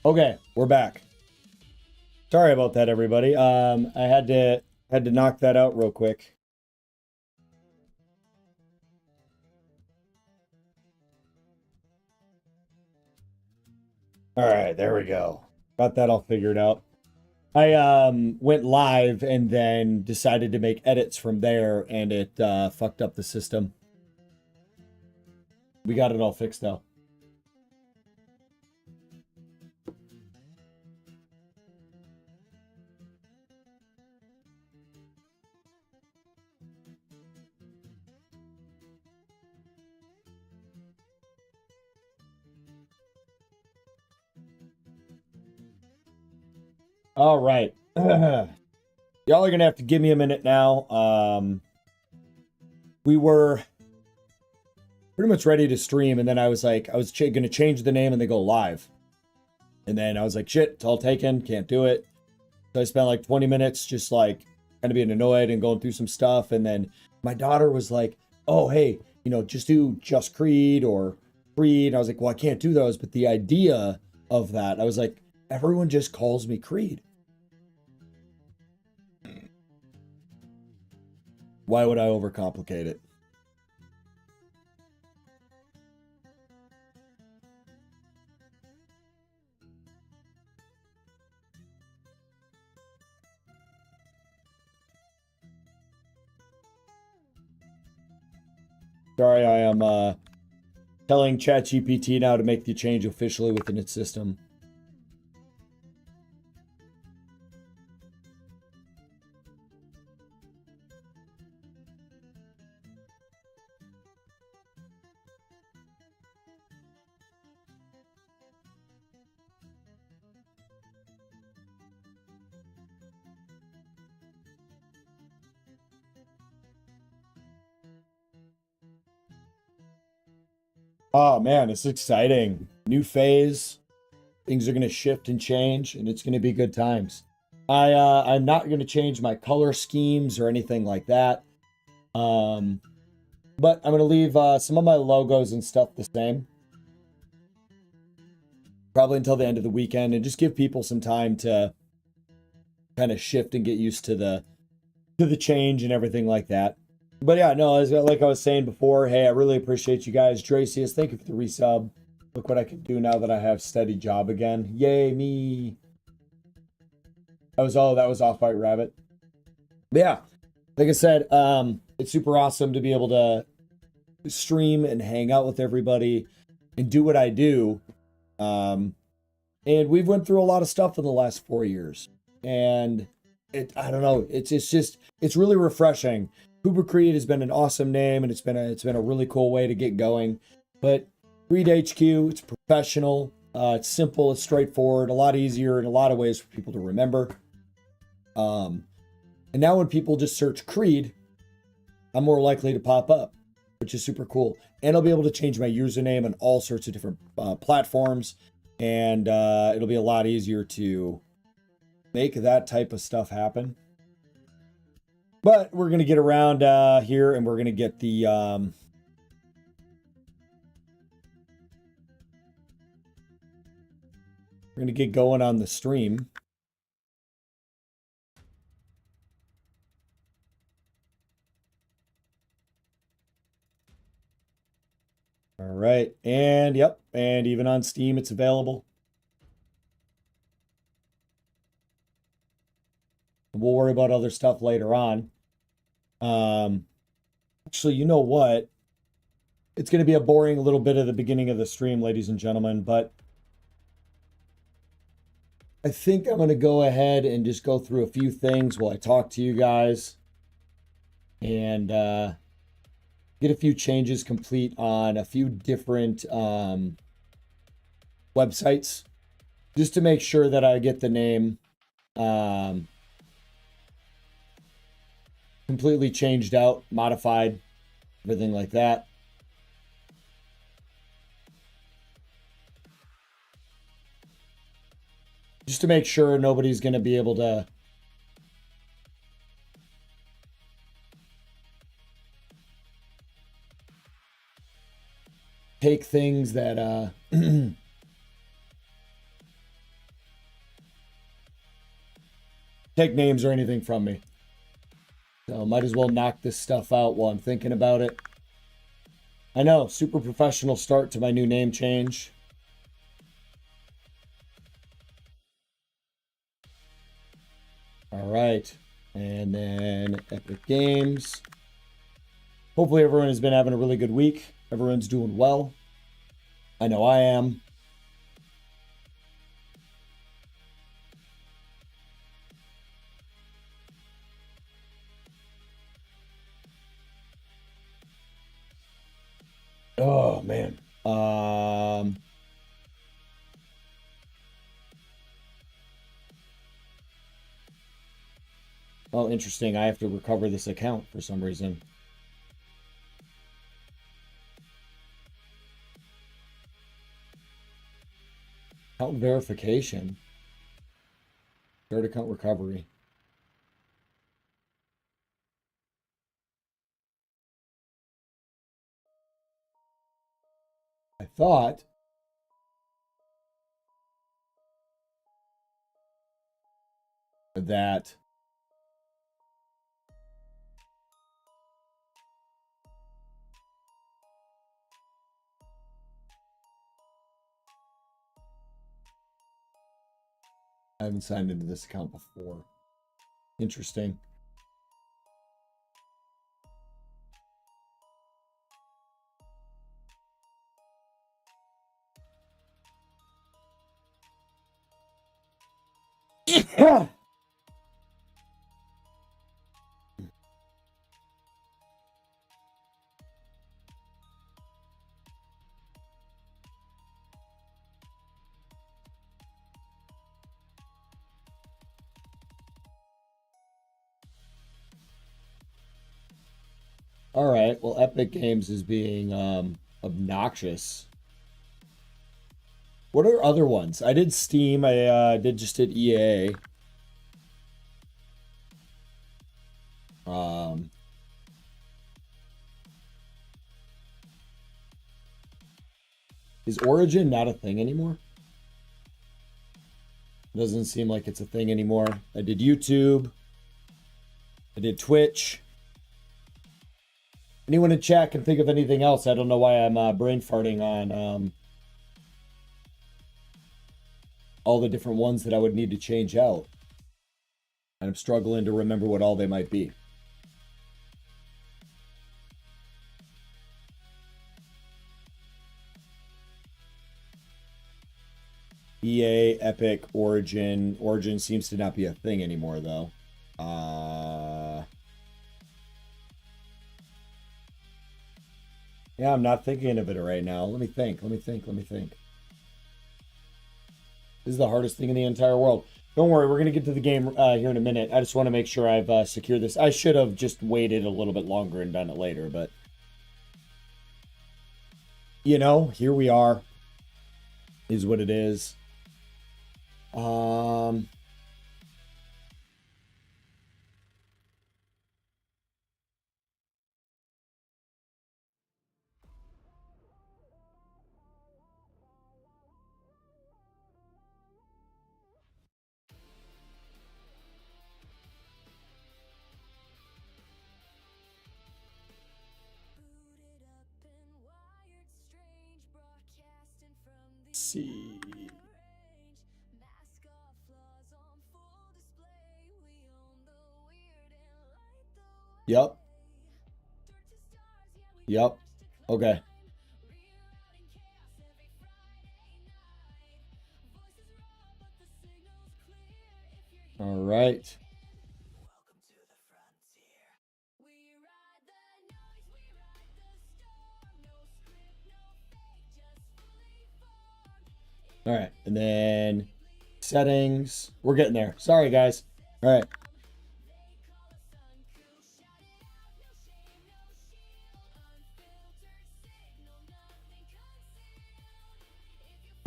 Okay, we're back. Sorry about that, everybody. I had to knock that out real quick. All right, there we go. Got that all figured out. I went live and then decided to make edits from there, and it fucked up the system. We got it all fixed though. All right. Y'all are gonna have to give me a minute now. We were pretty much ready to stream, and then I was like, I was gonna change the name and then go live. And then I was like, shit, it's all taken, can't do it. So I spent like 20 minutes just like kind of being annoyed and going through some stuff. And then my daughter was like, oh, hey, you know, just do Just Creed or Creed. And I was like, well, I can't do those. But the idea of that, I was like, everyone just calls me Creed. Why would I overcomplicate it? Sorry, I am telling ChatGPT now to make the change officially within its system. Oh man, it's exciting. New phase. Things are going to shift and change, and it's going to be good times. I'm not going to change my color schemes or anything like that. But I'm going to leave some of my logos and stuff the same. Probably until the end of the weekend, and just give people some time to kind of shift and get used to the change and everything like that. But yeah, no, like I was saying before, hey, I really appreciate you guys. Dracius, thank you for the resub. Look what I can do now that I have steady job again. Yay, me. That was Off White Rabbit. But yeah, like I said, it's super awesome to be able to stream and hang out with everybody and do what I do. And we've went through a lot of stuff in the last 4 years. And I don't know, it's really refreshing. PooPooCreed has been an awesome name, and it's been a really cool way to get going. But Creed HQ, it's professional, it's simple, it's straightforward, a lot easier in a lot of ways for people to remember. And now when people just search Creed, I'm more likely to pop up, which is super cool. And I'll be able to change my username on all sorts of different platforms, and it'll be a lot easier to make that type of stuff happen. But we're going to get around here, and we're going to get the we're going to get going on the stream. All right. And yep, and even on Steam it's available. We'll worry about other stuff later on. Actually, you know what? It's going to be a boring little bit at the beginning of the stream, ladies and gentlemen, but I think I'm going to go ahead and just go through a few things while I talk to you guys and get a few changes complete on a few different websites just to make sure that I get the name completely changed out, modified, everything like that. Just to make sure nobody's going to be able to take things that take names or anything from me. So might as well knock this stuff out while I'm thinking about it. I know, super professional start to my new name change. All right, and then Epic Games. Hopefully everyone has been having a really good week. Everyone's doing well. I know I am. Oh, man. Oh, interesting. I have to recover this account for some reason. Account verification. Start account recovery. I thought that I haven't signed into this account before. Interesting. All right. Well, Epic Games is being obnoxious. What are other ones? I did Steam. I did EA. Is Origin not a thing anymore? Doesn't seem like it's a thing anymore. I did YouTube. I did Twitch. Anyone in chat can think of anything else? I don't know why I'm brain farting on all the different ones that I would need to change out. And I'm struggling to remember what all they might be. EA, Epic, Origin. Origin seems to not be a thing anymore, though. Yeah, I'm not thinking of it right now. Let me think. This is the hardest thing in the entire world. Don't worry, we're going to get to the game here in a minute. I just want to make sure I've secured this. I should have just waited a little bit longer and done it later, but... You know, here we are. Is what it is. Let's see. Yep. Okay. All right. All right. And then settings. We're getting there. Sorry, guys. All right.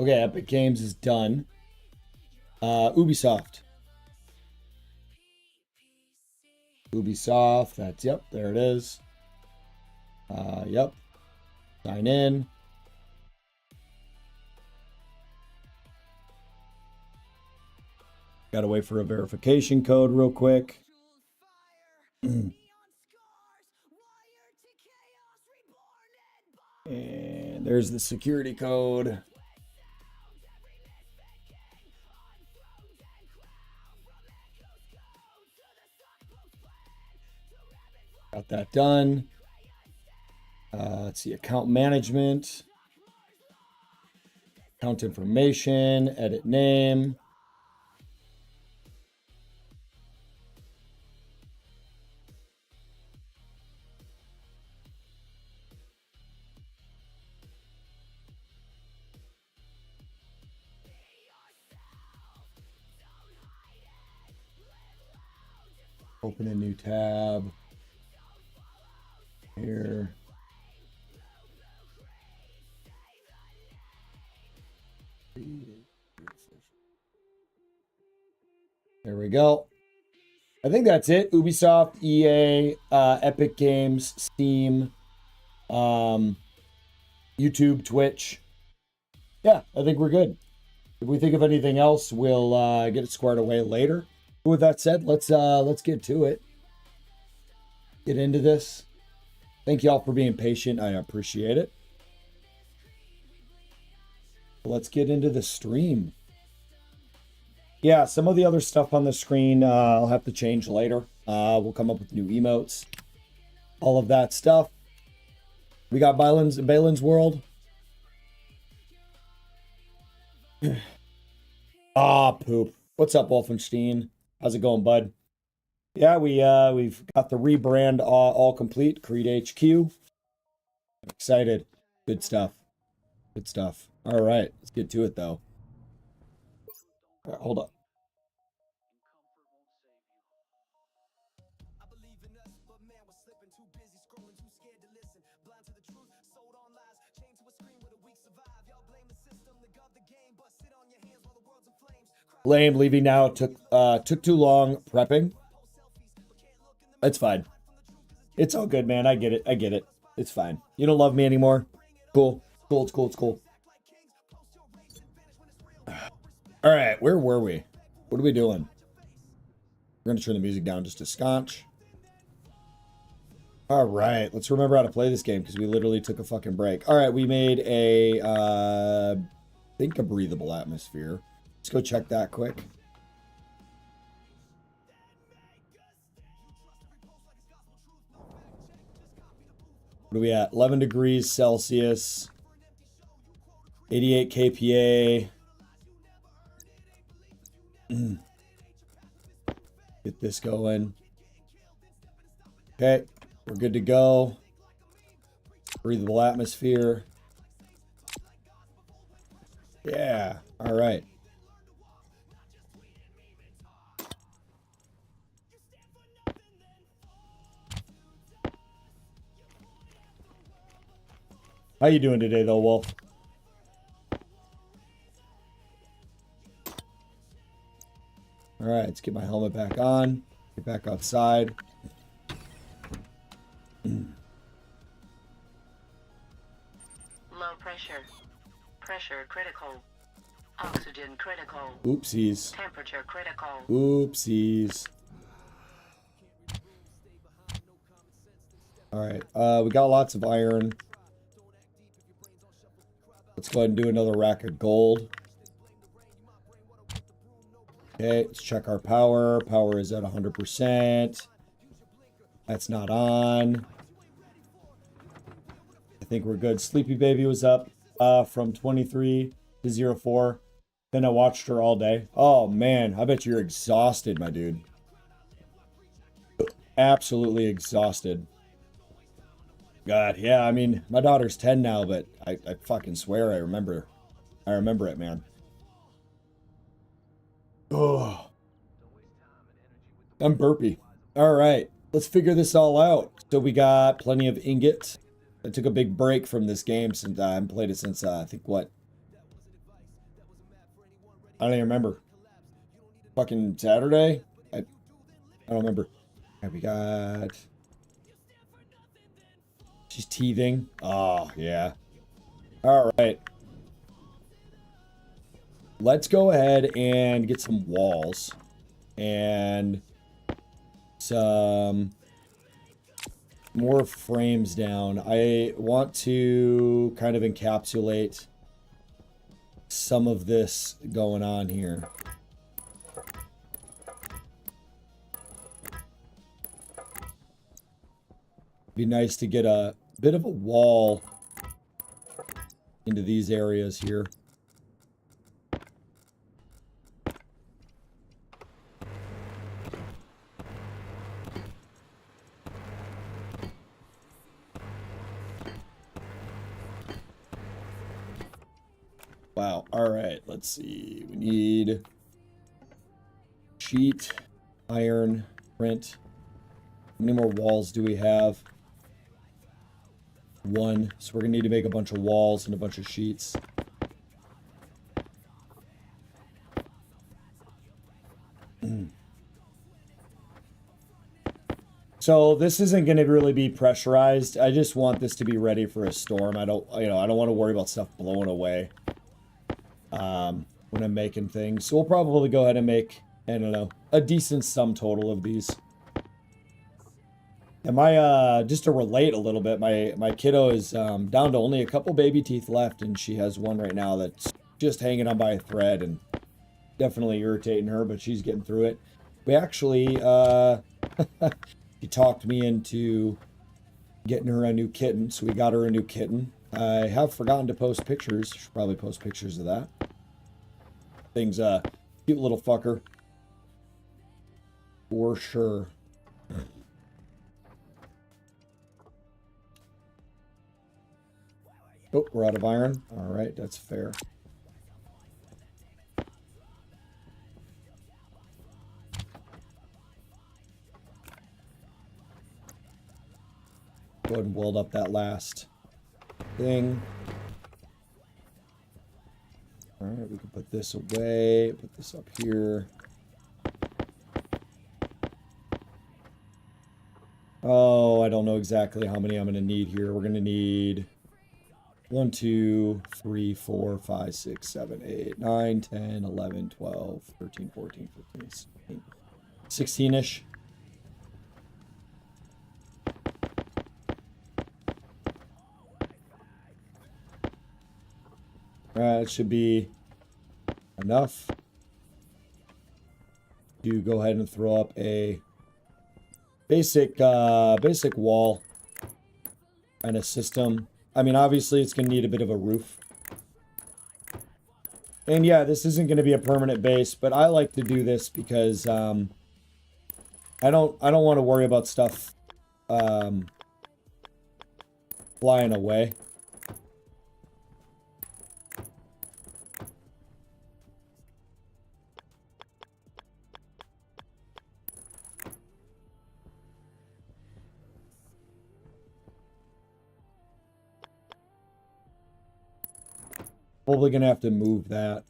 Okay, Epic Games is done. Ubisoft. That's, yep, there it is. Yep. Sign in. Gotta wait for a verification code real quick. And there's the security code. Got that done. Let's see, account management. Account information, edit name. Open a new tab. Here. There we go. I think that's it. Ubisoft, EA, Epic Games, Steam, YouTube, Twitch. Yeah, I think we're good. If we think of anything else, we'll get it squared away later. But with that said, let's get to it. Get into this. Thank you all for being patient. I appreciate it. Let's get into the stream. Yeah, some of the other stuff on the screen I'll have to change later. We'll come up with new emotes. All of that stuff. We got Balin's World. Poop. What's up, Wolfenstein? How's it going, bud? Yeah, we've got the rebrand all complete. Creed HQ. I'm excited. Good stuff. Good stuff. All right, let's get to it though. All right, hold up. Lame, leaving now. Took too long prepping. It's fine. It's all good, man. I get it. I get it. It's fine. You don't love me anymore. Cool. Cool. It's cool. It's cool. All right. Where were we? What are we doing? We're going to turn the music down just a scotch. All right. Let's remember how to play this game because we literally took a fucking break. All right. We made I think a breathable atmosphere. Let's go check that quick. What are we at? 11 degrees Celsius. 88 kPa. Get this going. Okay, we're good to go. Breathable atmosphere. Yeah, all right. How you doing today, though, Wolf? All right, let's get my helmet back on. Get back outside. Low pressure. Pressure critical. Oxygen critical. Oopsies. Temperature critical. Oopsies. All right, we got lots of iron. Let's go ahead and do another rack of gold. Okay, let's check our power. Power is at 100%. That's not on. I think we're good. Sleepy Baby was up from 23 to 04. Then I watched her all day. Oh, man. I bet you're exhausted, my dude. Absolutely exhausted. God, yeah, I mean, my daughter's 10 now, but I fucking swear I remember it, man. Oh, I'm burpy. All right, let's figure this all out. So we got plenty of ingots. I took a big break from this game since I haven't played it since I think what? I don't even remember. Fucking Saturday? I don't remember. Okay, we got... She's teething. Oh, yeah. All right. let's go ahead and get some walls and some more frames down. I want to kind of encapsulate some of this going on here. Be nice to get a bit of a wall into these areas here. Wow. All right. Let's see. We need sheet, iron, print. How many more walls do we have? 1. So we're going to need to make a bunch of walls and a bunch of sheets. So this isn't going to really be pressurized. I just want this to be ready for a storm. I don't want to worry about stuff blowing away when I'm making things. So we'll probably go ahead and make, I don't know, a decent sum total of these. And my, just to relate a little bit, my kiddo is down to only a couple baby teeth left, and she has one right now that's just hanging on by a thread and definitely irritating her, but she's getting through it. We actually, she talked me into getting her a new kitten, so we got her a new kitten. I have forgotten to post pictures. Should probably post pictures of that. Thing's a cute little fucker. For sure. Oh, we're out of iron. All right, that's fair. Go ahead and weld up that last thing. All right, we can put this away, put this up here. Oh, I don't know exactly how many I'm going to need here. We're going to need 1, 2, 3, 4, 5, 6, 7, 8, 9, 10, 11, 12, 13, 14, 15, 16. 16-ish. It should be enough to go ahead and throw up a basic wall and a system. I mean, obviously it's going to need a bit of a roof. And yeah, this isn't going to be a permanent base, but I like to do this because I don't want to worry about stuff flying away. Probably gonna have to move that.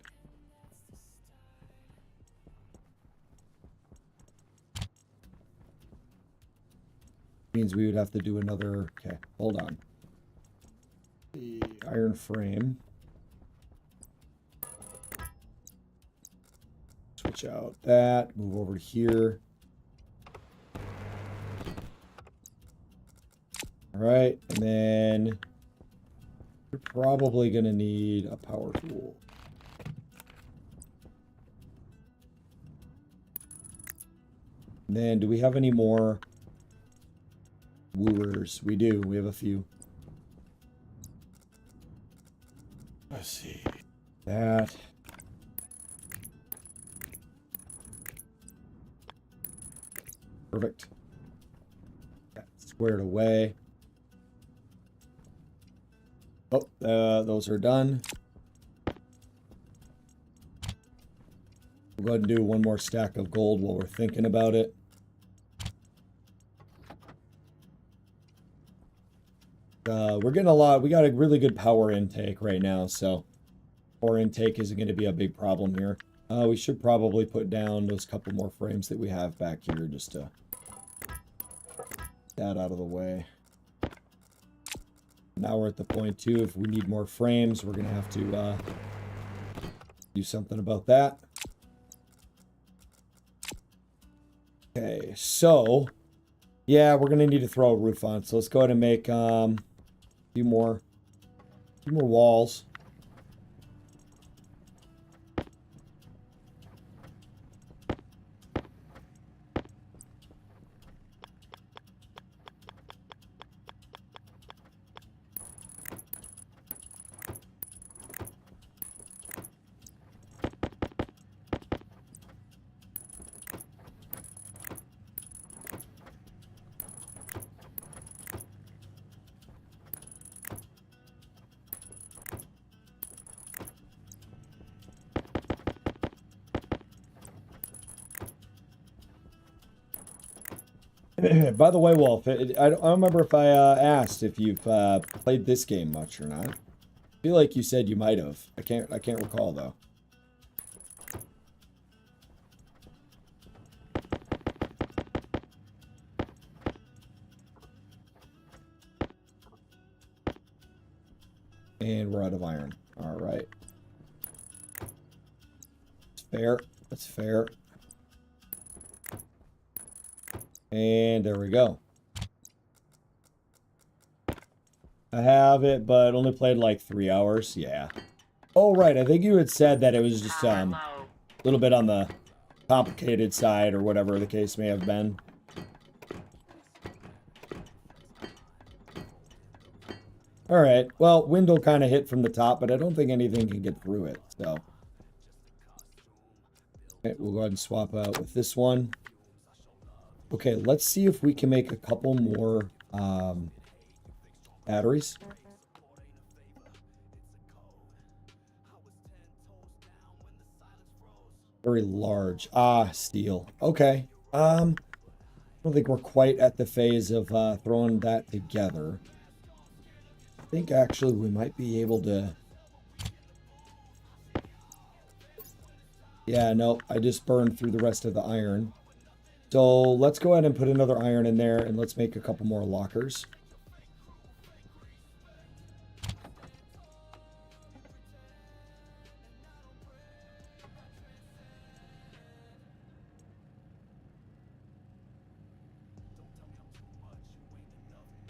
Means we would have to do another. Okay, hold on. The iron frame. Switch out that. Move over to here. All right, and then you're probably going to need a power tool. And then, do we have any more wooers? We do. We have a few. Let's see. That. Perfect. That's squared away. Oh, those are done. We'll go ahead and do one more stack of gold while we're thinking about it. We're getting a lot. We got a really good power intake right now, so power intake isn't going to be a big problem here. We should probably put down those couple more frames that we have back here just to get that out of the way. Now we're at the point too, if we need more frames, we're gonna have to Do something about that. Okay, so yeah, we're gonna need to throw a roof on. So let's go ahead and make a few more walls. By the way, Wolf, I don't remember if I asked if you've played this game much or not. I feel like you said you might have. I can't recall though. And we're out of iron. All right. That's fair. That's fair. And there we go. I have it, but only played like 3 hours. Yeah. Oh, right. I think you had said that it was just a little bit on the complicated side or whatever the case may have been. All right. Well, wind will kind of hit from the top, but I don't think anything can get through it. So, okay, we'll go ahead and swap out with this one. Okay, let's see if we can make a couple more batteries. Very large. Ah, steel. Okay. I don't think we're quite at the phase of throwing that together. I think actually we might be able to... Yeah, no, I just burned through the rest of the iron. So let's go ahead and put another iron in there and let's make a couple more lockers.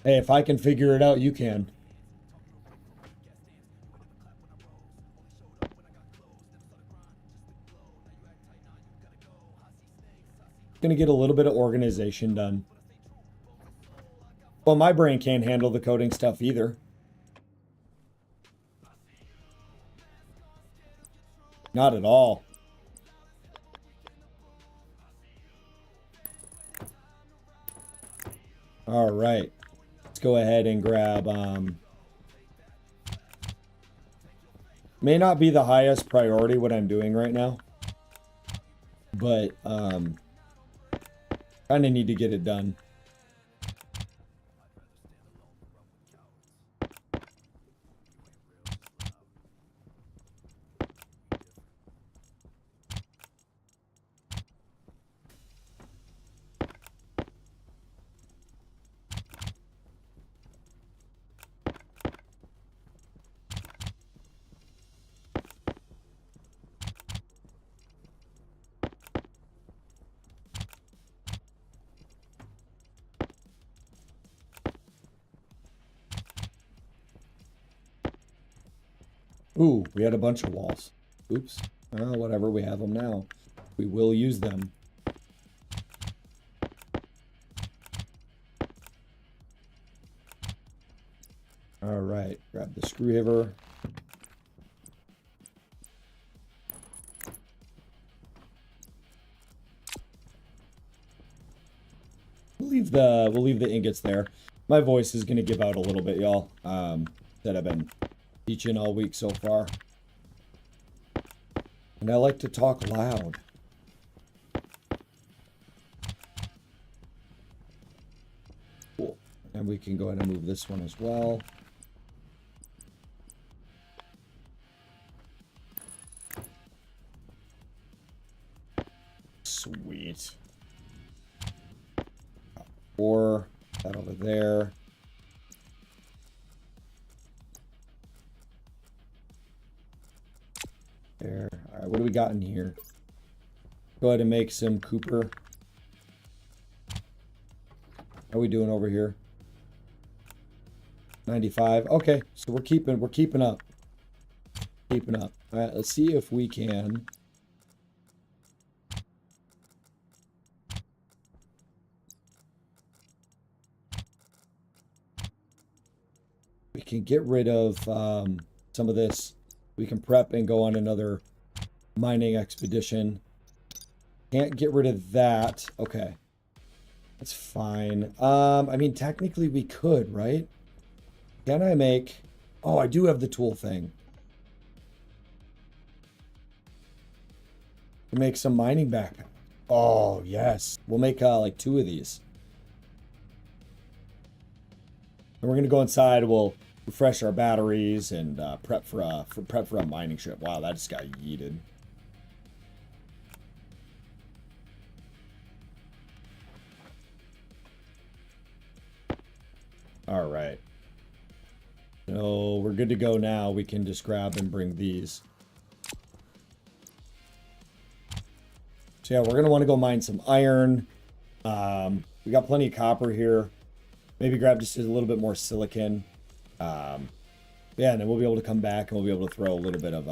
Hey, if I can figure it out, you can. Gonna get a little bit of organization done. Well, my brain can't handle the coding stuff either. Not at all. All right. Let's go ahead and grab... may not be the highest priority what I'm doing right now. But, kind of need to get it done. Ooh, we had a bunch of walls. Oops. Whatever, we have them now. We will use them. All right, grab the screwdriver. We'll leave the ingots there. My voice is gonna give out a little bit, y'all. That I've been teaching all week so far. And I like to talk loud. Cool. And we can go ahead and move this one as well. Sweet. Or that over there. There. All right, right, what do we got in here? Go ahead and make some Cooper. How are we doing over here? 95. Okay, so we're keeping up. Keeping up. All right, let's see if we can. We can get rid of some of this. We can prep and go on another mining expedition. Can't get rid of that. Okay. That's fine. I mean, technically we could, right? Can I make... Oh, I do have the tool thing. Make some mining backpack. Oh, yes. We'll make like 2 of these. And we're going to go inside. We'll refresh our batteries and prep for a mining ship. Wow, that just got yeeted. All right. So we're good to go now. We can just grab and bring these. So yeah, we're going to want to go mine some iron. We got plenty of copper here. Maybe grab just a little bit more silicon. Yeah, and then we'll be able to come back and we'll be able to throw a little bit of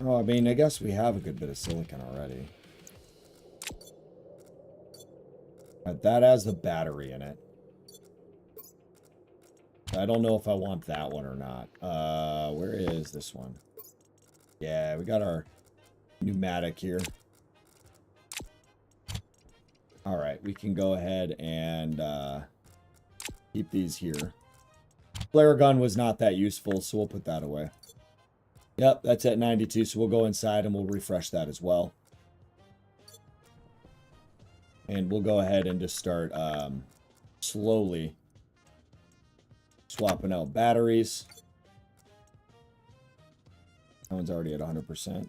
Oh, I mean, I guess we have a good bit of silicon already. Right, that has the battery in it. I don't know if I want that one or not. Where is this one? Yeah, we got our pneumatic here. All right, we can go ahead and keep these here. Flare gun was not that useful, so we'll put that away. Yep, that's at 92, so we'll go inside and we'll refresh that as well. And we'll go ahead and just start slowly swapping out batteries. That one's already at 100%.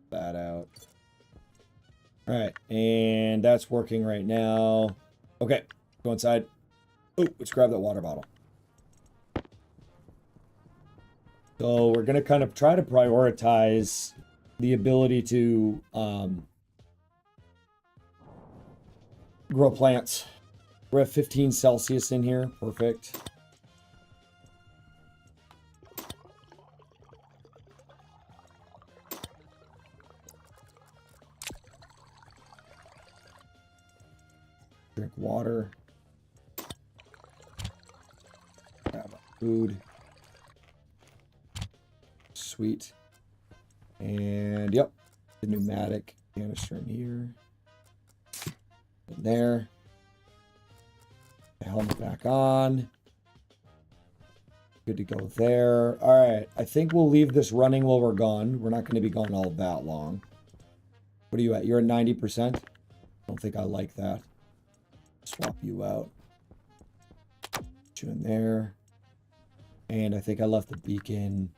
That out. All right, and that's working right now. Okay, go inside. Oh, let's grab that water bottle. So we're going to kind of try to prioritize the ability to grow plants. We're at 15 Celsius in here. Perfect. Drink water. Grab food. Sweet. And yep, the pneumatic canister in here. In there. The helmet back on. Good to go there. All right, I think we'll leave this running while we're gone. We're not going to be gone all that long. What are you at? You're at 90%? I don't think I like that. Swap you out. Put you in there. And I think I left the beacon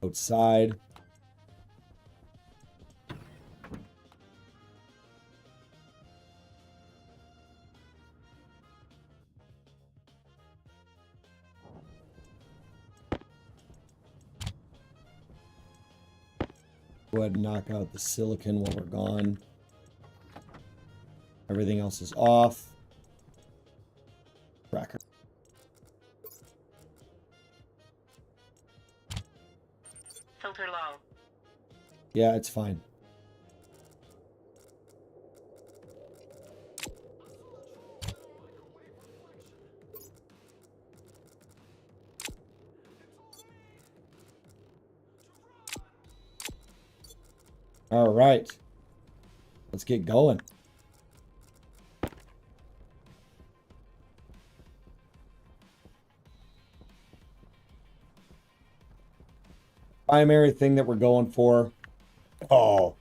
outside. Go ahead and knock out the silicon while we're gone. Everything else is off. Cracker. Filter low. Yeah, it's fine. All right. Let's get going. Primary thing that we're going for. Oh,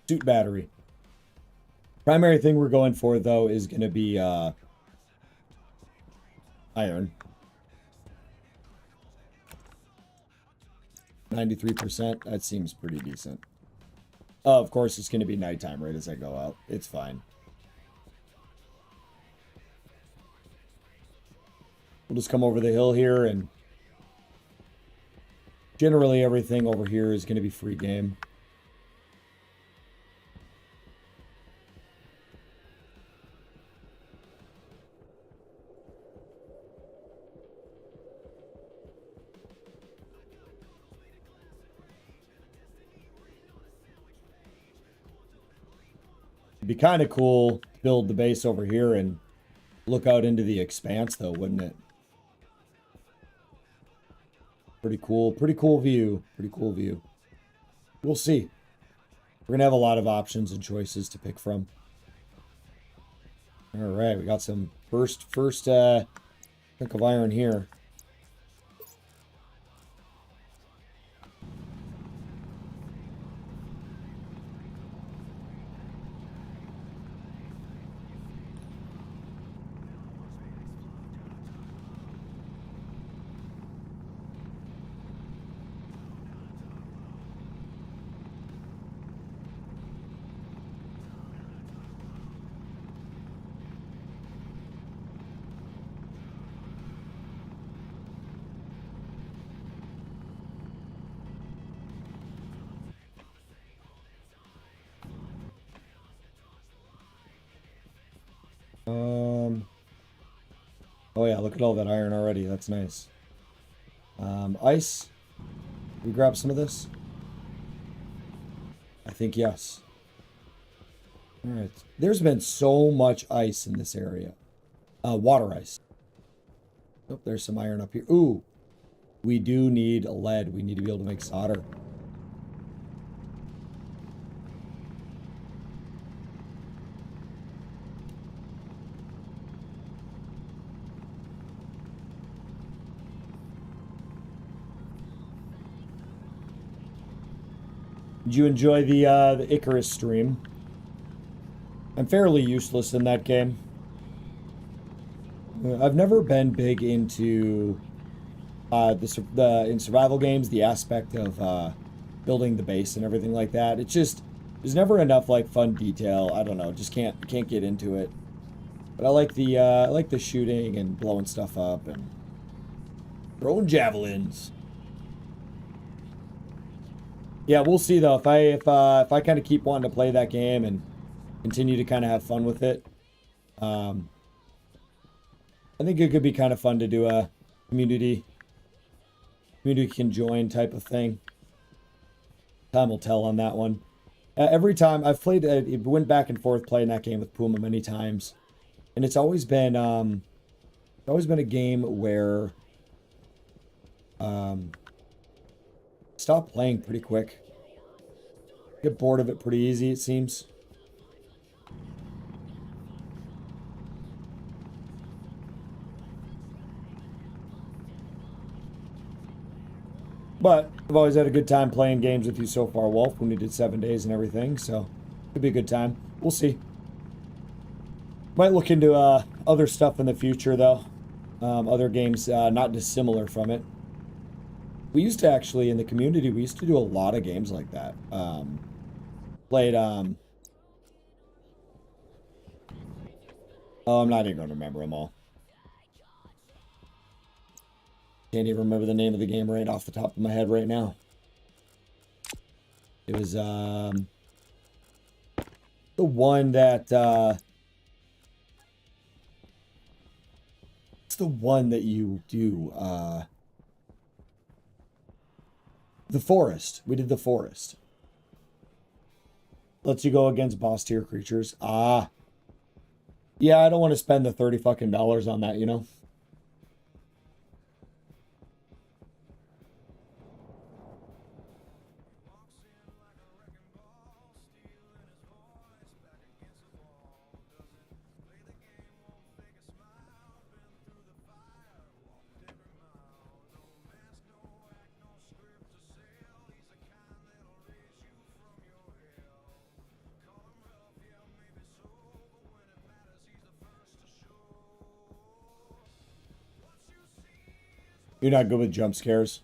suit battery. Primary thing we're going for, though, is going to be iron. 93%. That seems pretty decent. Oh, of course, it's going to be nighttime right as I go out. It's fine. We'll just come over the hill here and generally everything over here is going to be free game. It'd be kind of cool to build the base over here and look out into the expanse, though, wouldn't it? Pretty cool view. Pretty cool view. We'll see. We're going to have a lot of options and choices to pick from. All right, we got some first chunk of iron here. Oh yeah, look at all that iron already. That's nice. Ice. Can we grab some of this? I think yes. All right. There's been so much ice in this area. Water ice. Oh, there's some iron up here. Ooh. We do need lead. We need to be able to make solder. Did you enjoy the Icarus stream? I'm fairly useless in that game. I've never been big into in survival games, the aspect of building the base and everything like that. It's just there's never enough like fun detail. I don't know, just can't get into it. But I like the shooting and blowing stuff up and throwing javelins. Yeah, we'll see though. If I kind of keep wanting to play that game and continue to kind of have fun with it, I think it could be kind of fun to do a community can join type of thing. Time will tell on that one. Every time I've played, it went back and forth playing that game with Puma many times, and it's always been a game where stop playing pretty quick. Get bored of it pretty easy, it seems. But I've always had a good time playing games with you so far, Wolf, when we did 7 days and everything, so it'll be a good time. We'll see. Might look into other stuff in the future, though. Other games not dissimilar from it. We used to actually, in the community, we used to do a lot of games like that. Played, oh, I'm not even going to remember them all. Can't even remember the name of the game right off the top of my head right now. It was, the one that, it's the one that you do, the forest. We did the forest. Lets you go against boss tier creatures. Ah. Yeah, I don't want to spend the $30 fucking on that, you know? You're not good with jump scares.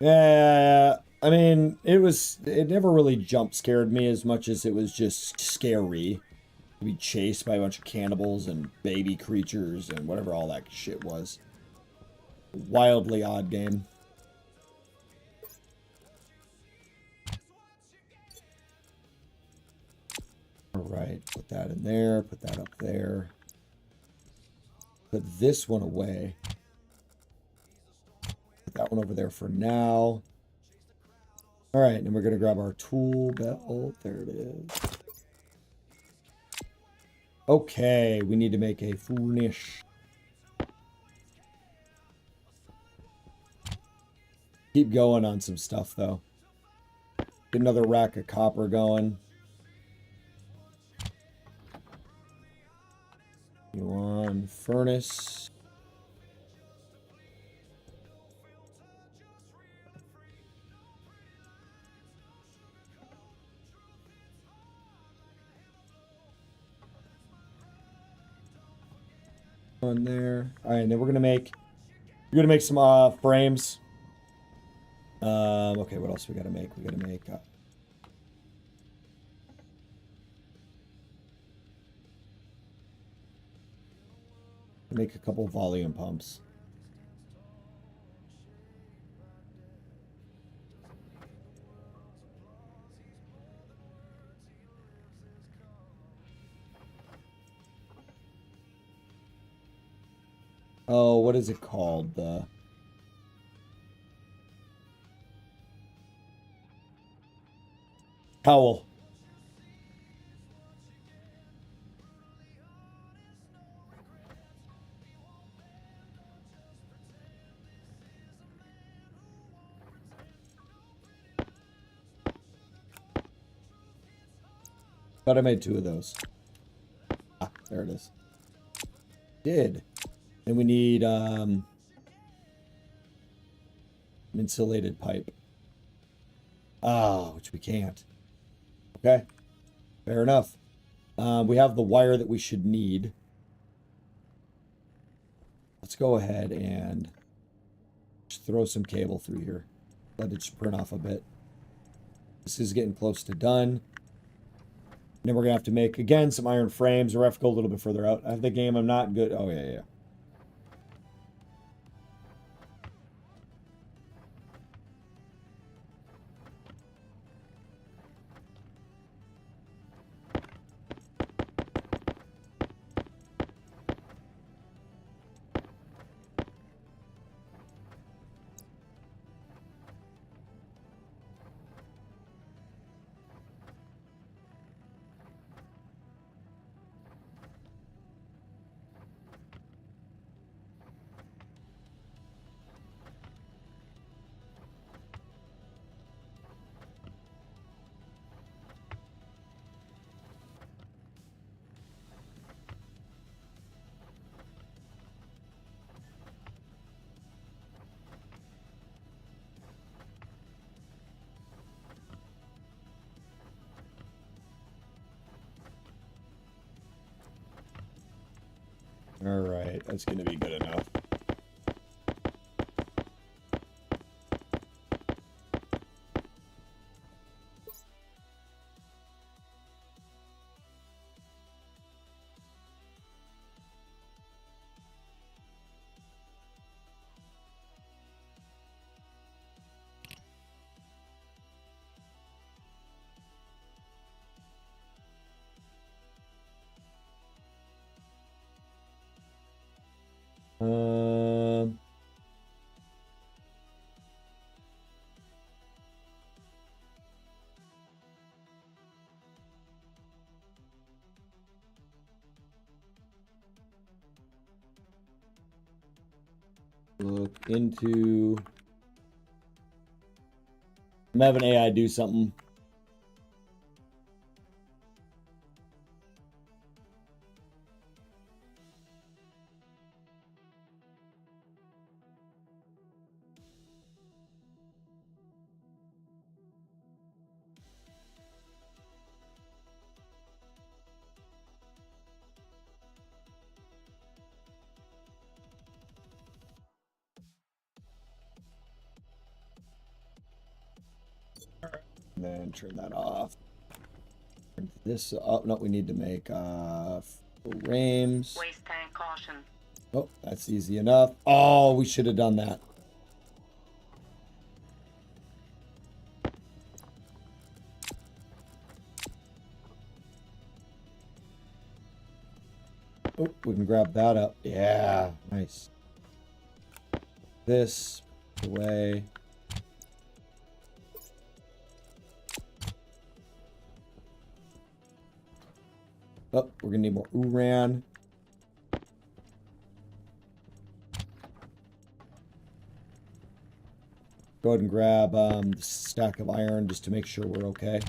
Yeah, I mean, it never really jump scared me as much as it was just scary. To be chased by a bunch of cannibals and baby creatures and whatever all that shit was. Wildly odd game. right, put that in there, put that up there. Put this one away. Put that one over there for now. All right, and we're going to grab our tool belt. There it is. Okay, we need to make a furnish. Keep going on some stuff, though. Get another rack of copper going. You want furnace. On there. All right, and then we're gonna make some frames. Okay, what else we gotta make? We gotta make a couple volume pumps. Oh, what is it called? The cowl. Thought I made 2 of those. Ah, there it is. Did. And we need an insulated pipe. Ah, which we can't. Okay. Fair enough. We have the wire that we should need. Let's go ahead and just throw some cable through here. Let it just print off a bit. This is getting close to done. And then we're going to have to make, again, some iron frames. Or I have to go a little bit further out. I have the game. I'm not good. Oh, yeah. All right, that's going to be good enough. Look into... I'm having AI do something. And then turn that off. Turn this up. No, we need to make frames. Waste tank caution. Oh, that's easy enough. Oh, we should have done that. Oh, we can grab that up. Yeah, nice. This away. Oh, we're gonna need more Uran. Go ahead and grab the stack of iron just to make sure we're okay.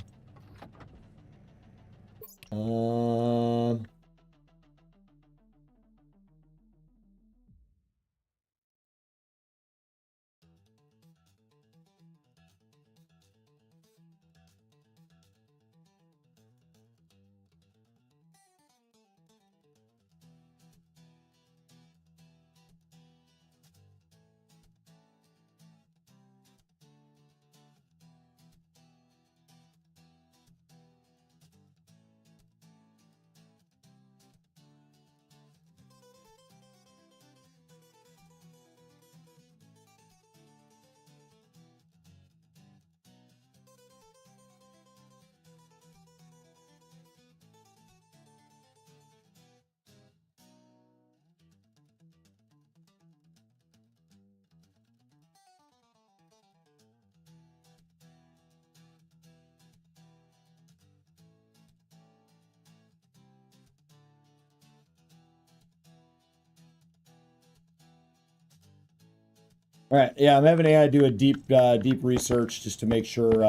All right, yeah, I'm having AI do a deep research just to make sure.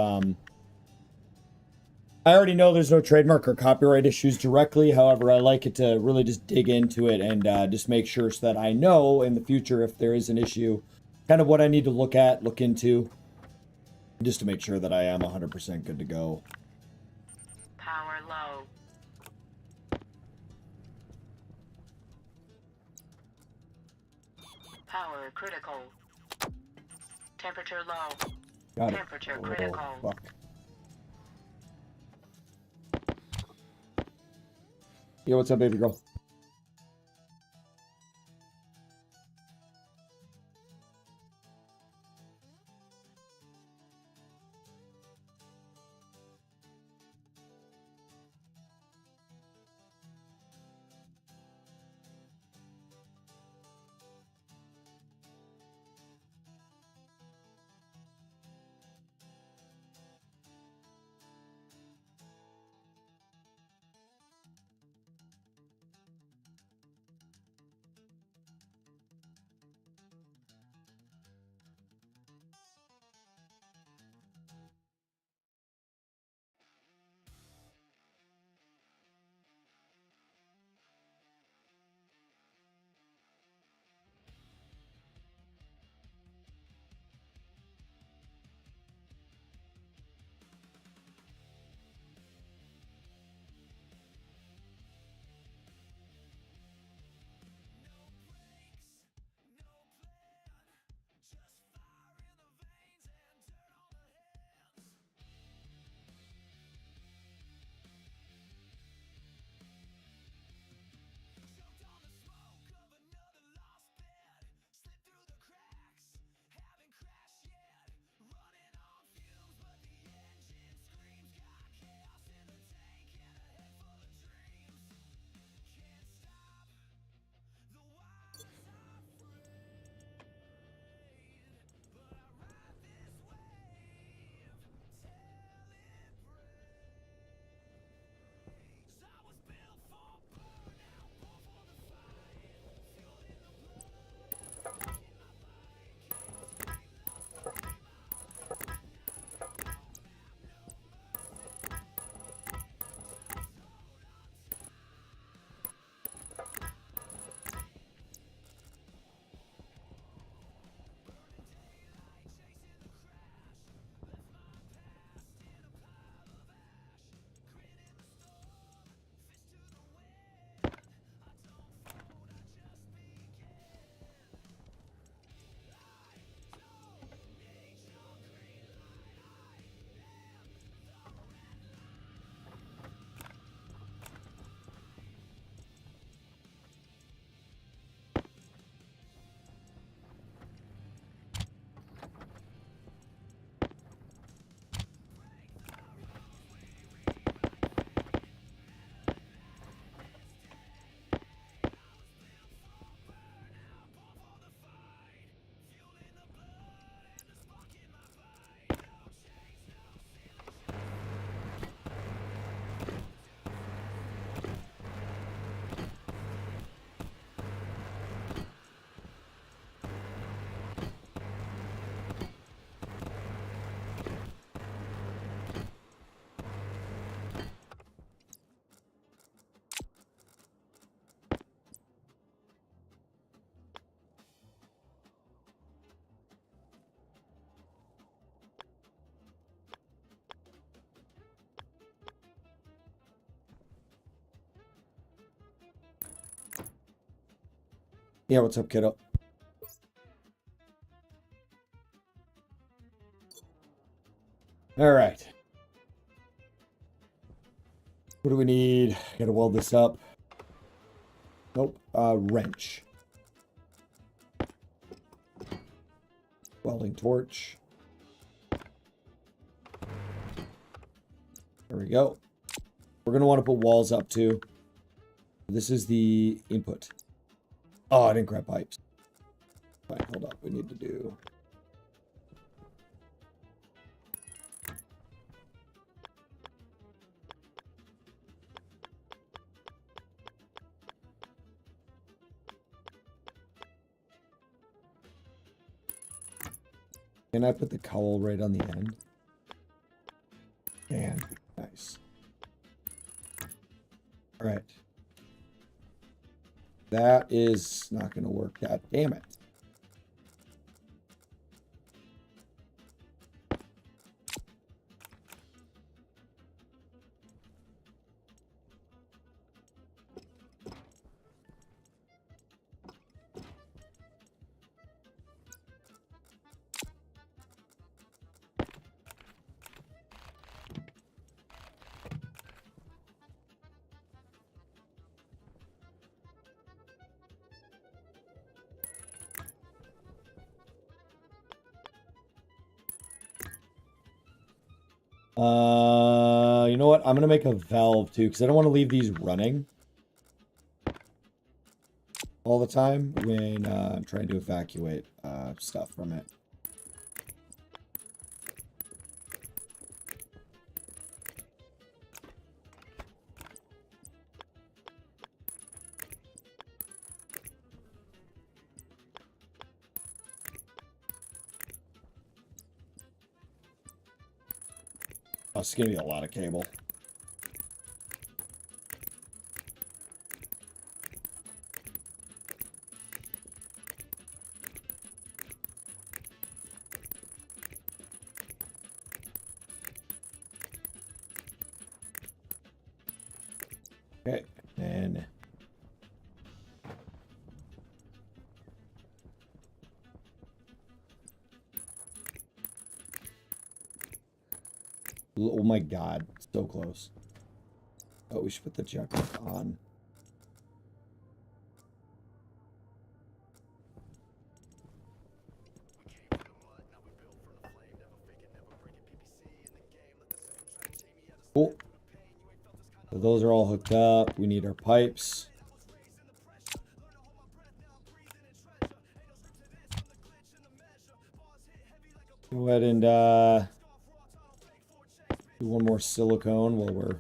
I already know there's no trademark or copyright issues directly. However, I like it to really just dig into it and just make sure so that I know in the future if there is an issue, kind of what I need to look into, just to make sure that I am 100% good to go. Power low. Power critical. Temperature low. Got it. Temperature Oh, critical. fuck. Yo, what's up, baby girl? Yeah, what's up, kiddo? All right. What do we need? Gotta weld this up. Nope. Wrench. Welding torch. There we go. We're going to want to put walls up too. This is the input. Oh, I didn't grab pipes. Fine, hold up. We need to do... Can I put the cowl right on the end? Damn. Nice. All right. That is not going to work. God damn it. You know what? I'm going to make a valve too, because I don't want to leave these running all the time when I'm trying to evacuate stuff from it. Oh, it's going to be a lot of cable. Okay, and oh my god, so close. Oh, we should put the jug on. Cool. So those are all hooked up. We need our pipes. Go ahead and do one more silicone while we're...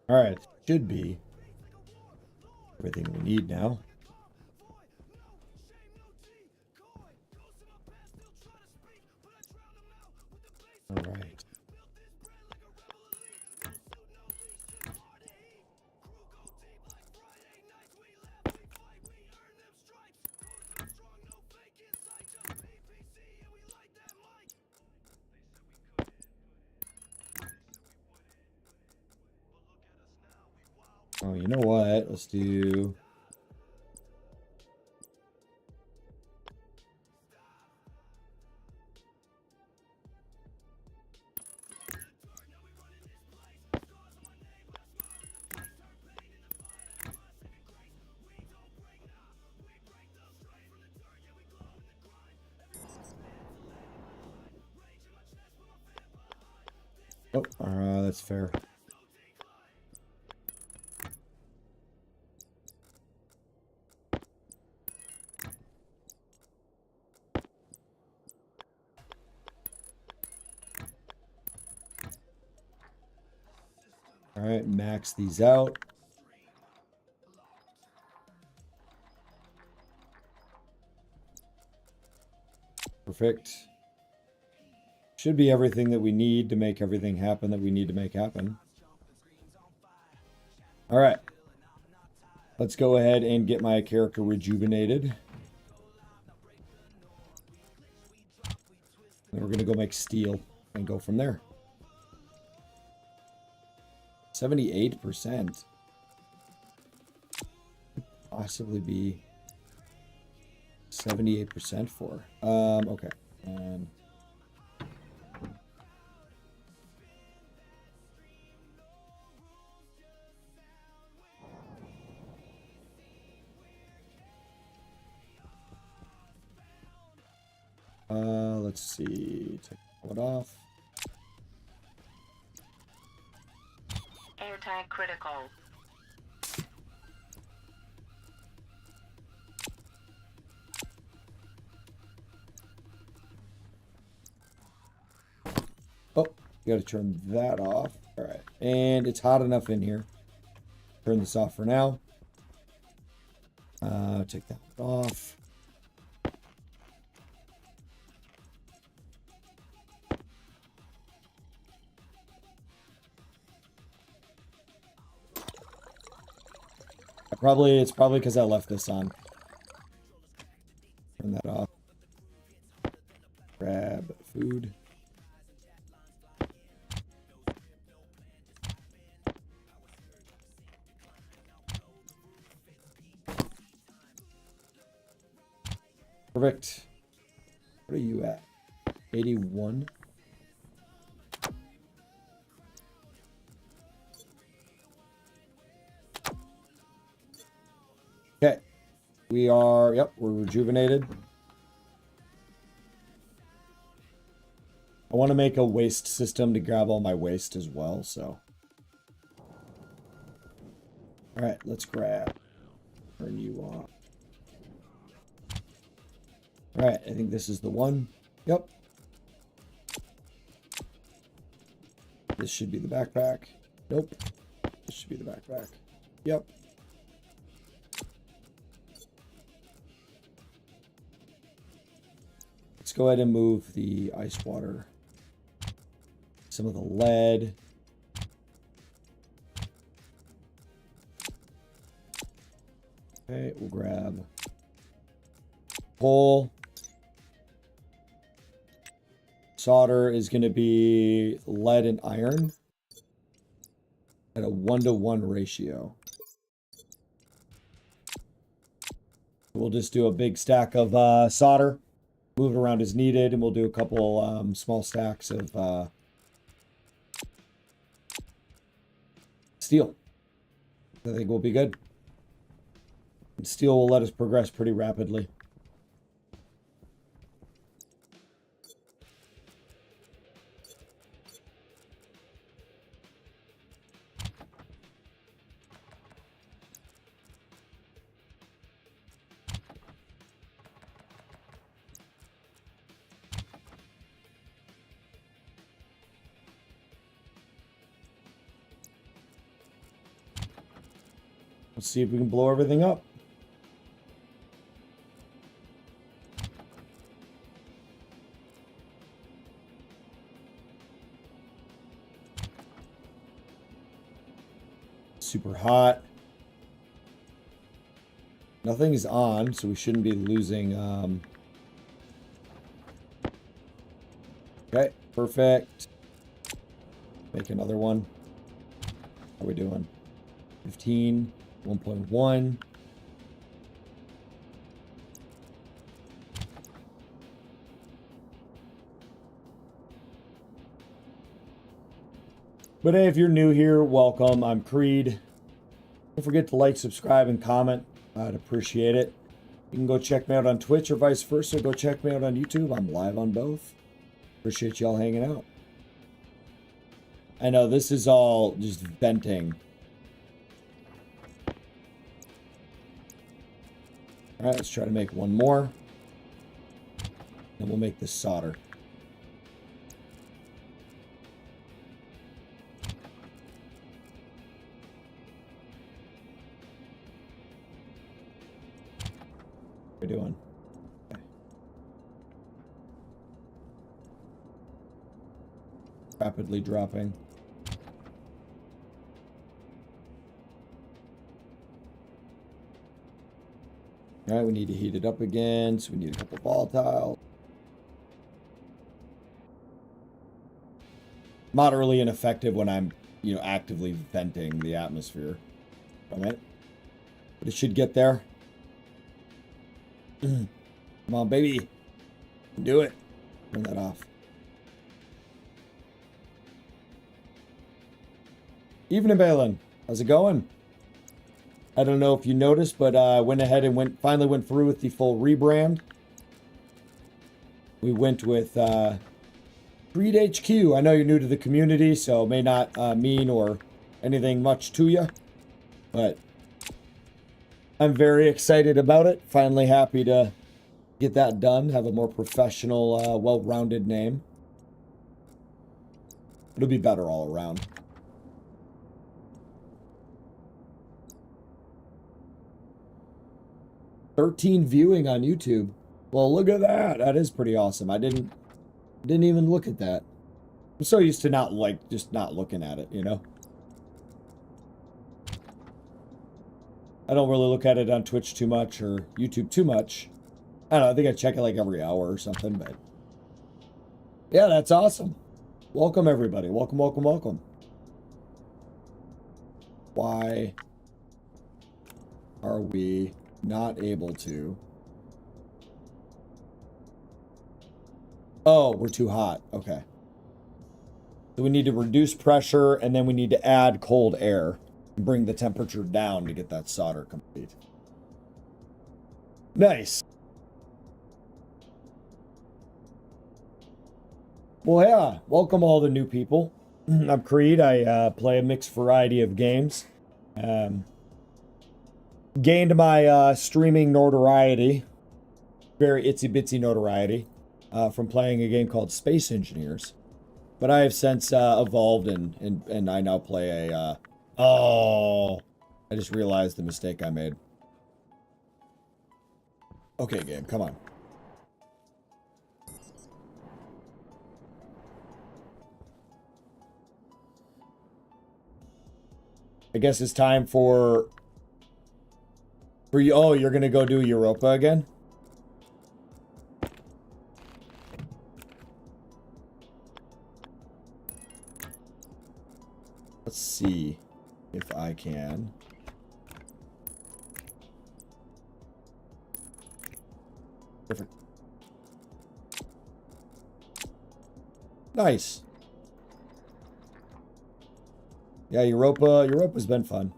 All right, should be everything we need now. All right. Oh, you know what? Let's do... Oh, that's fair. All right, max these out. Perfect. Should be everything that we need to make everything happen that we need to make happen. All right. Let's go ahead and get my character rejuvenated. Then we're going to go make steel and go from there. 78%. Possibly be 78% for. Okay. Let's see. Take it off. Anti-critical. Oh, you gotta turn that off. All right, and it's hot enough in here. Turn this off for now. Take that off. It's probably because I left this on. Turn that off. Grab food. Perfect. What are you at? 81. Okay. We're rejuvenated. I want to make a waste system to grab all my waste as well, so. All right, let's grab. Turn you off. All right, I think this is the one. Yep. This should be the backpack. Nope. This should be the backpack. Yep. Let's go ahead and move the ice water. Some of the lead. Okay, we'll grab coal. Solder is going to be lead and iron at a 1-to-1 ratio. We'll just do a big stack of solder, move it around as needed, and we'll do a couple small stacks of steel. I think we'll be good. And steel will let us progress pretty rapidly. Let's see if we can blow everything up. Super hot. Nothing is on, so we shouldn't be losing. Okay, perfect. Make another one. How are we doing? 15. 1.1. But hey, if you're new here, welcome. I'm Creed. Don't forget to like, subscribe, and comment. I'd appreciate it. You can go check me out on Twitch or vice versa. Go check me out on YouTube. I'm live on both. Appreciate y'all hanging out. I know this is all just venting. All right, let's try to make one more. Then we'll make this solder. What are we doing? Okay. Rapidly dropping. All right, we need to heat it up again, so we need a couple volatile. Moderately ineffective when I'm, you know, actively venting the atmosphere from it. But it should get there. Come on, baby. Do it. Turn that off. Evening, Balin. How's it going? I don't know if you noticed, but I went ahead and finally went through with the full rebrand. We went with Creed HQ. I know you're new to the community, so it may not mean or anything much to you, but I'm very excited about it. Finally happy to get that done, have a more professional, well-rounded name. It'll be better all around. $13 viewing on YouTube. Well, look at that. That is pretty awesome. I didn't even look at that. I'm so used to not looking at it, you know? I don't really look at it on Twitch too much or YouTube too much. I don't know, I think I check it like every hour or something, but yeah, that's awesome. Welcome everybody. Welcome, welcome, welcome. Why are we not able to? Oh, we're too hot. Okay. So we need to reduce pressure, and then we need to add cold air and bring the temperature down to get that solder complete. Nice. Well, yeah. Welcome all the new people. I'm Creed. I play a mixed variety of games. Gained my streaming notoriety, very itsy-bitsy notoriety, from playing a game called Space Engineers. But I have since evolved and I now play a... oh, I just realized the mistake I made. Okay, game, come on. I guess it's time for you. Oh, you're gonna go do Europa again? Let's see if I can. Perfect. Nice. Yeah, Europa's been fun.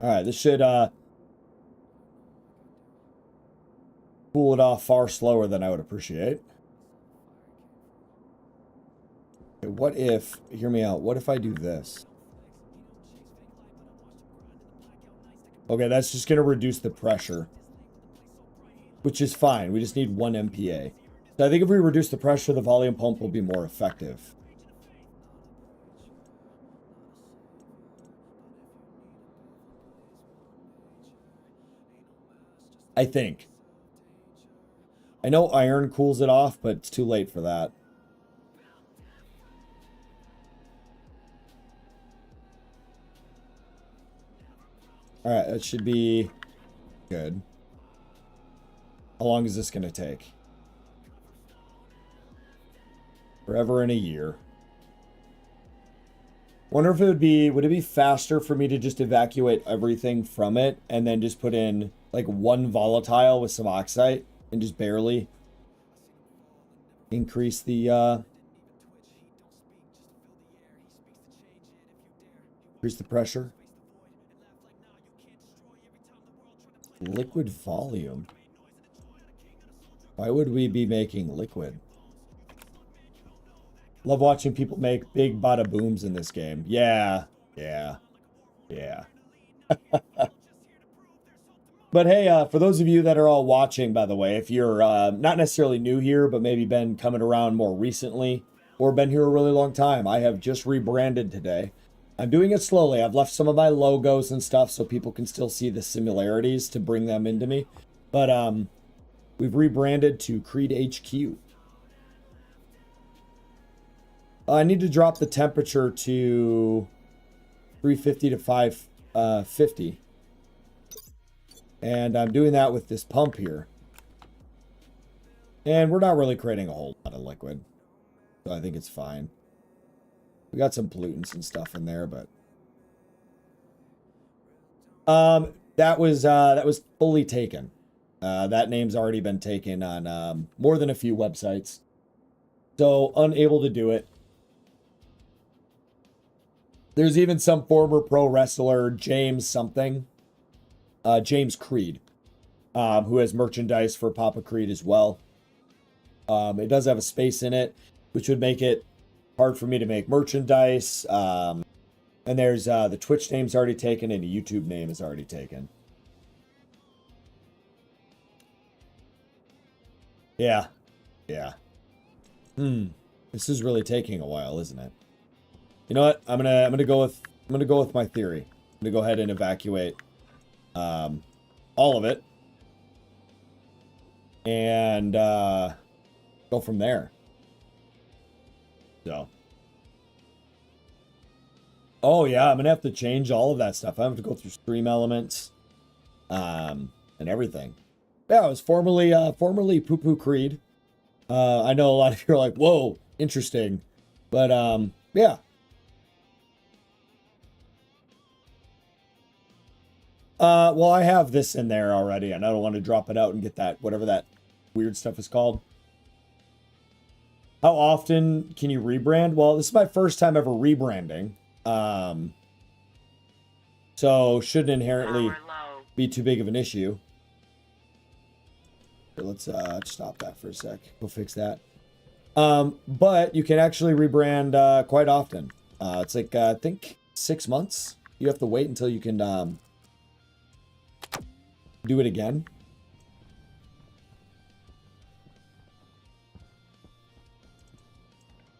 Alright, this should cool it off far slower than I would appreciate. Okay, what if, hear me out, what if I do this? Okay, that's just going to reduce the pressure, which is fine. We just need 1 MPa. So I think if we reduce the pressure, the volume pump will be more effective. I think. I know iron cools it off, but it's too late for that. Alright, that should be good. How long is this going to take? Forever and a year. Wonder if would it be faster for me to just evacuate everything from it and then just put in like 1 volatile with some oxide and just barely increase the pressure. Liquid volume. Why would we be making liquid? Love watching people make big bada booms in this game. Yeah. But hey, for those of you that are all watching, by the way, if you're not necessarily new here, but maybe been coming around more recently, or been here a really long time, I have just rebranded today. I'm doing it slowly. I've left some of my logos and stuff so people can still see the similarities to bring them into me. But we've rebranded to Creed HQ. I need to drop the temperature to 350 to 550. And I'm doing that with this pump here. And we're not really creating a whole lot of liquid. So I think it's fine. We got some pollutants and stuff in there, but that was fully taken. That name's already been taken on more than a few websites. So unable to do it. There's even some former pro wrestler, James something, James Creed, who has merchandise for PooPooCreed as well. It does have a space in it, which would make it hard for me to make merchandise. And there's the Twitch name's already taken and the YouTube name is already taken. Yeah. Yeah. This is really taking a while, isn't it? You know what? I'm gonna go with my theory. I'm gonna go ahead and evacuate all of it. And go from there. So. Oh yeah, I'm gonna have to change all of that stuff. I have to go through stream elements, and everything. Yeah, it was formerly PooPooCreed. I know a lot of you are like, whoa, interesting. But yeah. Well, I have this in there already, and I don't want to drop it out and get that, whatever that weird stuff is called. How often can you rebrand? Well, this is my first time ever rebranding. So shouldn't inherently be too big of an issue. Okay, let's stop that for a sec. We'll fix that. But you can actually rebrand quite often. It's like I think 6 months. You have to wait until you can do it again.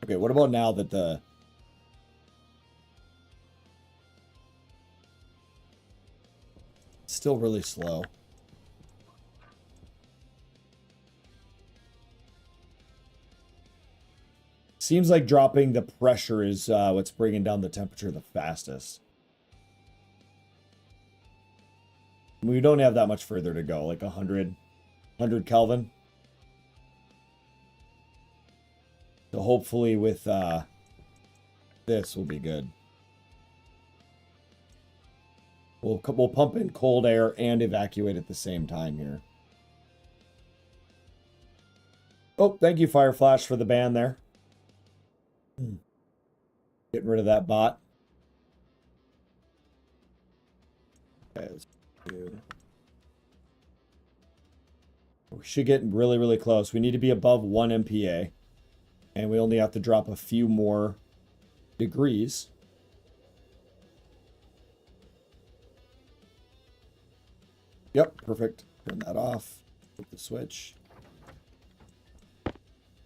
Okay, what about now that the still really slow? Seems like dropping the pressure is what's bringing down the temperature the fastest. We don't have that much further to go, like 100 Kelvin. So hopefully with this will be good. We'll pump in cold air and evacuate at the same time here. Oh, thank you, Fire Flash, for the ban there. Getting rid of that bot. Okay, let's do. We should get really, really close. We need to be above 1 MPa. And we only have to drop a few more degrees. Yep, perfect. Turn that off. Flip the switch.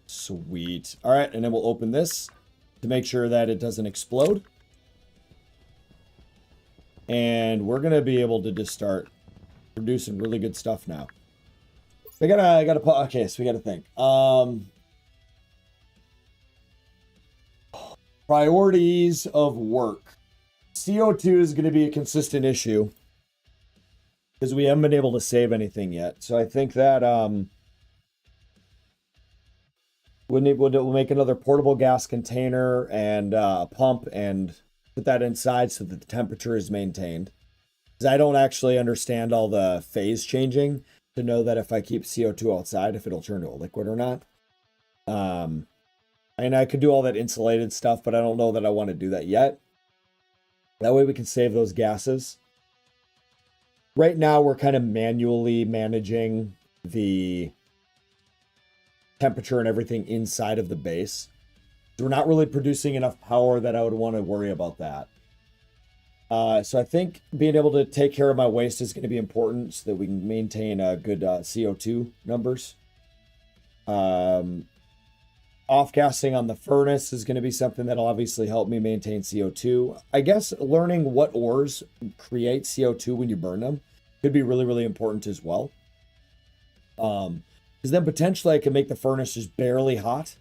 Sweet. All right, and then we'll open this to make sure that it doesn't explode. And we're going to be able to just start producing really good stuff now. I gotta put, okay, so we gotta think. Priorities of work. CO2 is going to be a consistent issue because we haven't been able to save anything yet. So I think that we'll make another portable gas container and a pump and put that inside so that the temperature is maintained. Because I don't actually understand all the phase changing to know that if I keep CO2 outside, if it'll turn to a liquid or not. And I could do all that insulated stuff, but I don't know that I want to do that yet. That way we can save those gases. Right now, we're kind of manually managing the temperature and everything inside of the base. So we're not really producing enough power that I would want to worry about that. So I think being able to take care of my waste is going to be important so that we can maintain good CO2 numbers. Off-gassing on the furnace is going to be something that'll obviously help me maintain CO2. I guess learning what ores create CO2 when you burn them could be really, really important as well. Because then potentially I can make the furnace just barely hot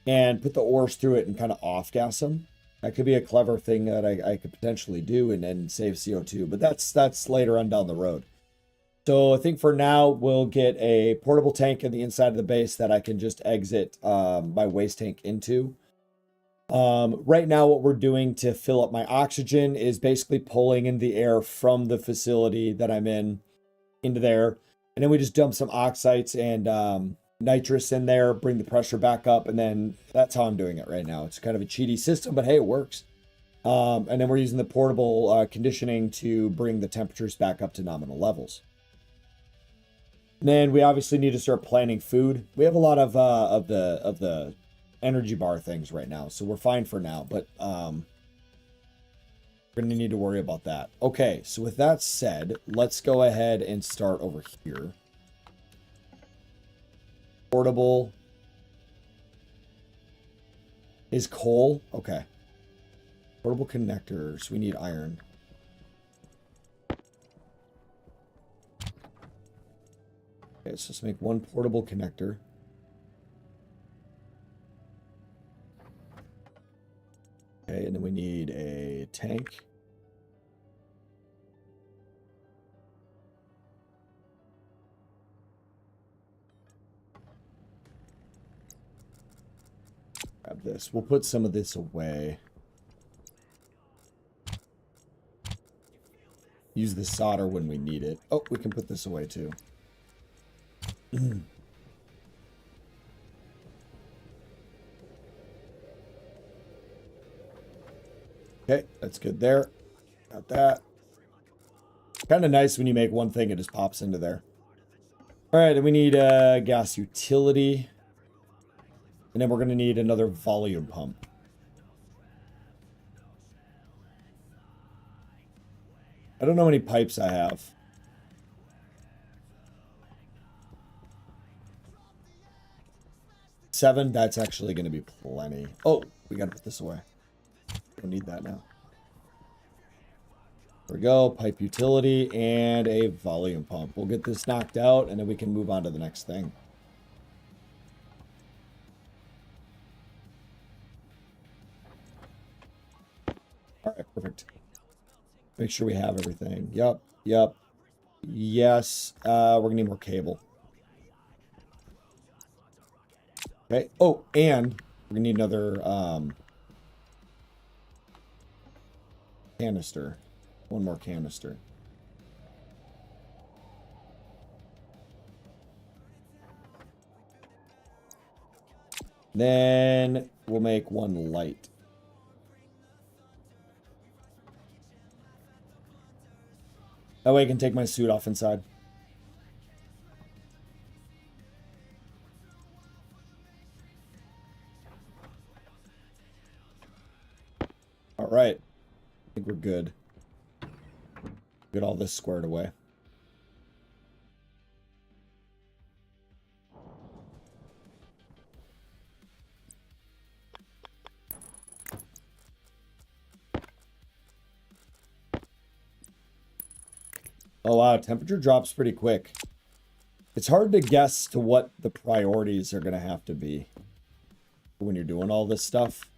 and put the ores through it and kind of off-gas them. That could be a clever thing that I could potentially do and then save CO2, but that's later on down the road. So I think for now, we'll get a portable tank in the inside of the base that I can just exit my waste tank into. Right now, what we're doing to fill up my oxygen is basically pulling in the air from the facility that I'm in into there. And then we just dump some oxides and nitrous in there, bring the pressure back up, and then that's how I'm doing it right now. It's kind of a cheaty system, but hey, it works. And then we're using the portable conditioning to bring the temperatures back up to nominal levels. And then we obviously need to start planning food. We have a lot of the energy bar things right now, so we're fine for now, but we're gonna need to worry about that. Okay, so with that said, let's go ahead and start over here. Portable is coal. Okay. Portable connectors. We need iron. Okay, so let's make one portable connector. Okay, and then we need a tank. Grab this. We'll put some of this away. Use the solder when we need it. Oh, we can put this away too. Okay, that's good there. Got that. Kind of nice when you make one thing, it just pops into there. All right, and we need a gas utility. And then we're going to need another volume pump. I don't know how many pipes I have. 7, that's actually going to be plenty. Oh, we got to put this away. Don't need that now. There we go, pipe utility and a volume pump. We'll get this knocked out and then we can move on to the next thing. All right, perfect. Make sure we have everything. Yep. Yes, we're gonna need more cable. Okay. Oh, and we're gonna need another canister. One more canister. Then we'll make one light. That way I can take my suit off inside. All right. I think we're good. Get all this squared away. Oh wow, temperature drops pretty quick. It's hard to guess to what the priorities are going to have to be when you're doing all this stuff.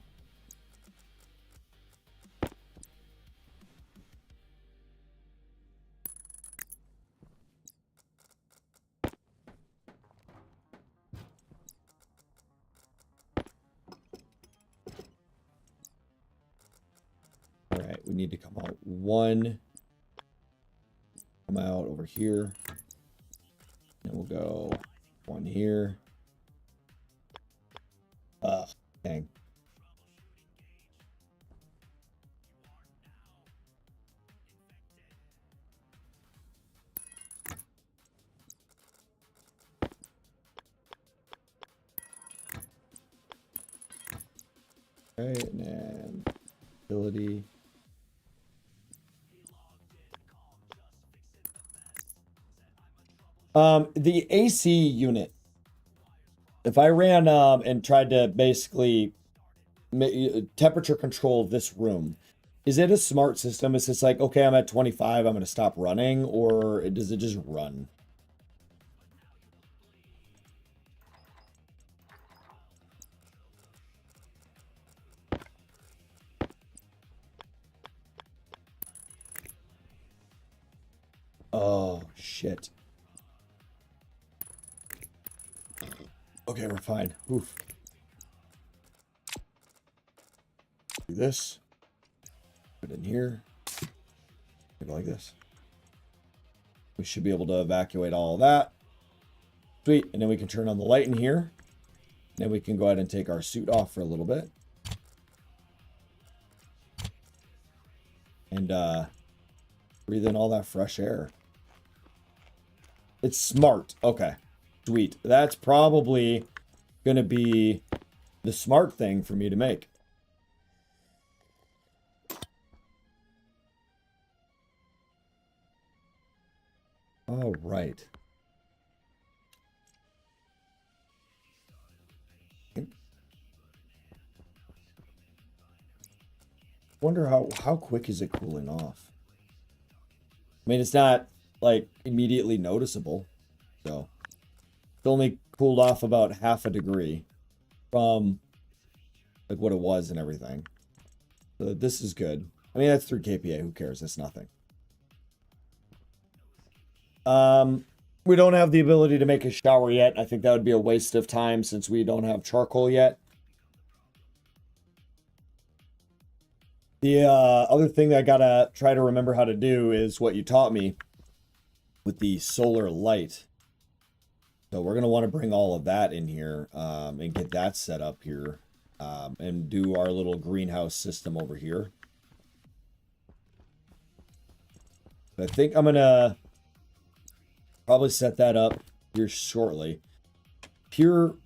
All right, we need to come out one. Come out over here. And we'll go one here. Dang. Okay, and then ability. The AC unit. If I ran and tried to basically temperature control this room, is it a smart system? Is this like, okay, I'm at 25, I'm going to stop running, or does it just run? shit. Okay, we're fine. Oof. Do this. Put it in here. Maybe like this. We should be able to evacuate all of that. Sweet. And then we can turn on the light in here. Then we can go ahead and take our suit off for a little bit. And breathe in all that fresh air. It's smart. Okay. Sweet. That's probably going to be the smart thing for me to make. All right. Wonder how quick is it cooling off? I mean, it's not like immediately noticeable. So it's only cooled off about 0.5 degree from like what it was and everything. So this is good. I mean, that's 3 kPa. Who cares? That's nothing. We don't have the ability to make a shower yet. I think that would be a waste of time since we don't have charcoal yet. The other thing that I gotta try to remember how to do is what you taught me with the solar light. So we're gonna want to bring all of that in here and get that set up here and do our little greenhouse system over here. I think I'm gonna probably set that up here shortly. Pure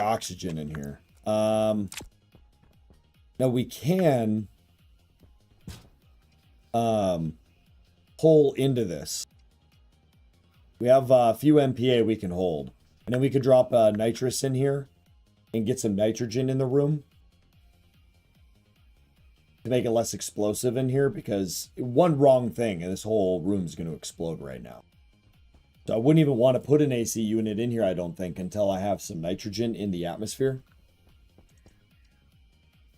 oxygen in here. Now we can pull into this. We have a few MPa we can hold. And then we could drop nitrous in here and get some nitrogen in the room to make it less explosive in here, because one wrong thing and this whole room is going to explode right now. So I wouldn't even want to put an AC unit in here, I don't think, until I have some nitrogen in the atmosphere.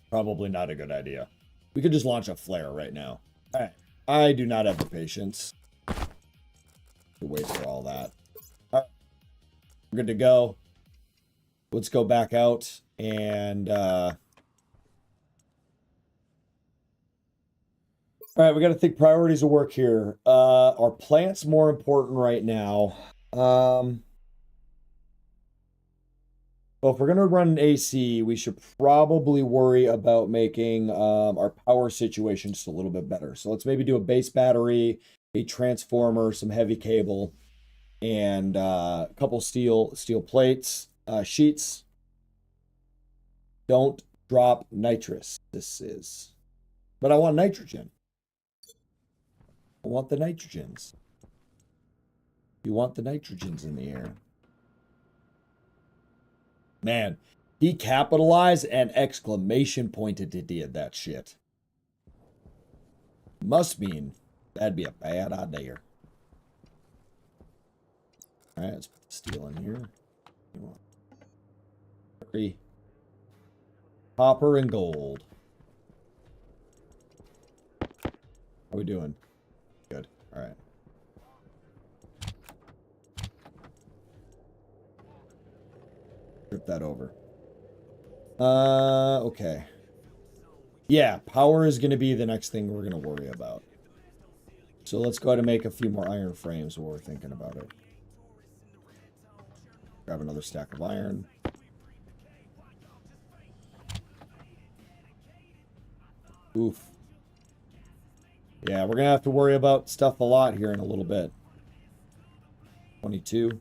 Probably not a good idea. We could just launch a flare right now. All right. I do not have the patience to wait for all that. All right. We're good to go. Let's go back out and... All right, we got to think priorities of work here. Are plants more important right now? Well, if we're going to run an AC, we should probably worry about making our power situation just a little bit better. So let's maybe do a base battery, a transformer, some heavy cable, and a couple steel plates, sheets. Don't drop nitrous. But I want nitrogen. I want the nitrogens. You want the nitrogens in the air. Man, he capitalized and exclamation pointed to did that shit. Must mean that'd be a bad idea. All right, let's put steel in here. Copper and gold. How are we doing? Good. All right. Flip that over. Okay. Yeah, power is going to be the next thing we're going to worry about. So let's go ahead and make a few more iron frames while we're thinking about it. Grab another stack of iron. Oof. Yeah, we're going to have to worry about stuff a lot here in a little bit. 22.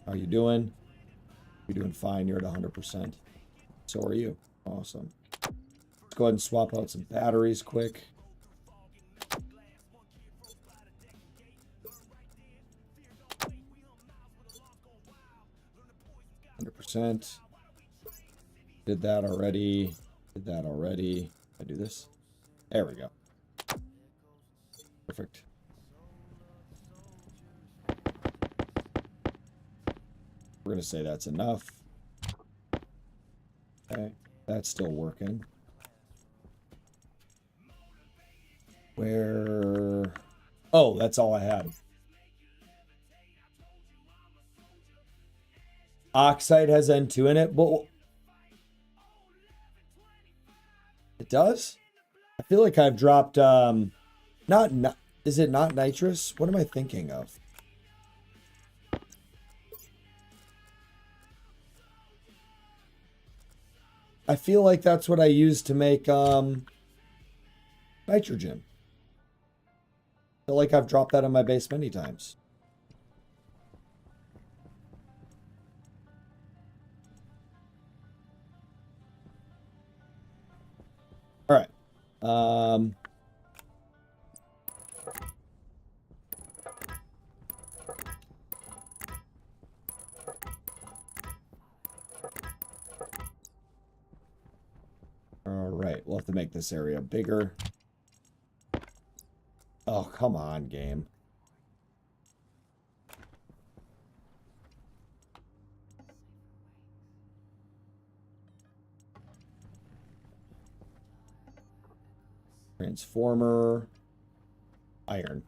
How you doing? You're doing fine. You're at 100%. So are you. Awesome. Let's go ahead and swap out some batteries quick. %. Did that already. Did that already. I do this. There we go. Perfect. We're going to say that's enough. Okay, that's still working. Where... Oh, that's all I had. Oxide has N2 in it, but it does? I feel like I've dropped, is it not nitrous? What am I thinking of? I feel like that's what I use to make, nitrogen. I feel like I've dropped that on my base many times. All right. All right, we'll have to make this area bigger. Oh, come on, game. Transformer. Iron.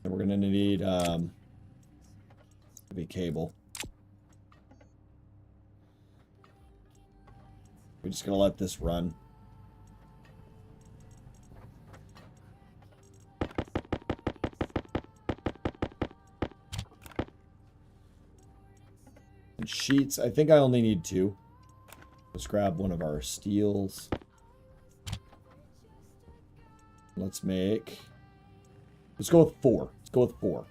And we're gonna need maybe cable. We're just gonna let this run. And sheets, I think I only need 2. Let's grab one of our steels. Let's go with 4. Let's go with 4.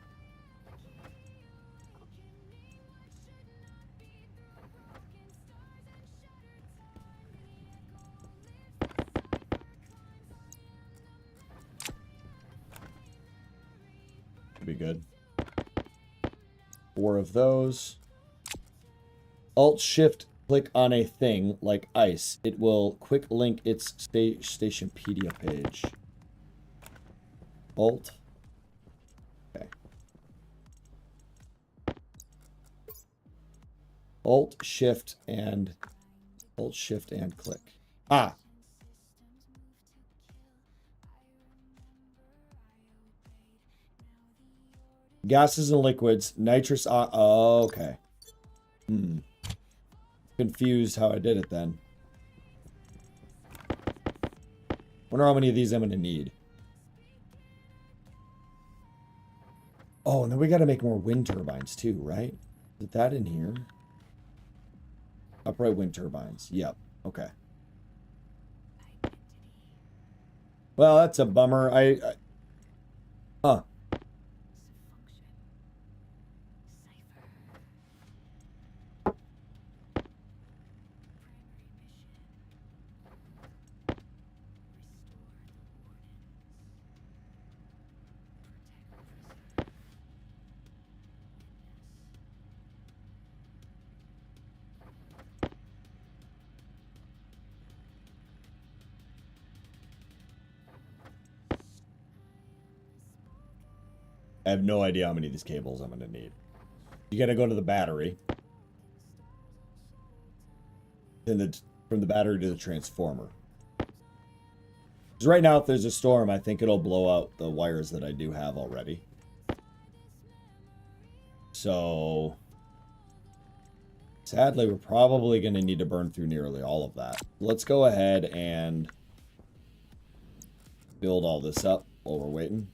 Be good. 4 of those. Alt Shift click on a thing like ice. It will quick link its Stationpedia page. Alt. Okay. Alt Shift and click. Ah. Gases and liquids, nitrous. Oh, okay. Confused how I did it then. Wonder how many of these I'm going to need. Oh, and then we got to make more wind turbines too, right? Is that in here? Upright wind turbines. Yep. Okay. Well, that's a bummer. Huh. I have no idea how many of these cables I'm going to need. You got to go to the battery. Then from the battery to the transformer. Because right now, if there's a storm, I think it'll blow out the wires that I do have already. So, sadly, we're probably going to need to burn through nearly all of that. Let's go ahead and build all this up while we're waiting.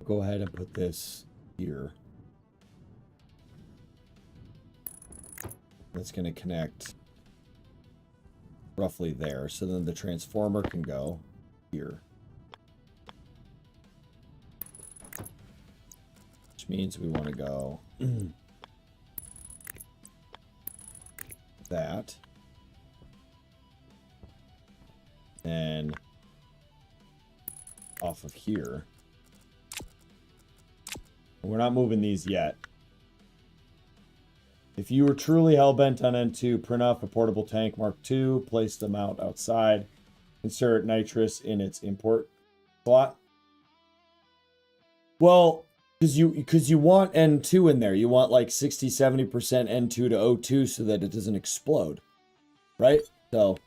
Go ahead and put this here. That's going to connect roughly there. So then the transformer can go here. Which means we want to go that. And off of here. We're not moving these yet. If you were truly hell-bent on N2, print off a portable tank Mark II, place them out outside, insert nitrous in its import slot. Well, because you want N2 in there. You want like 60-70% N2 to O2 so that it doesn't explode. Right? So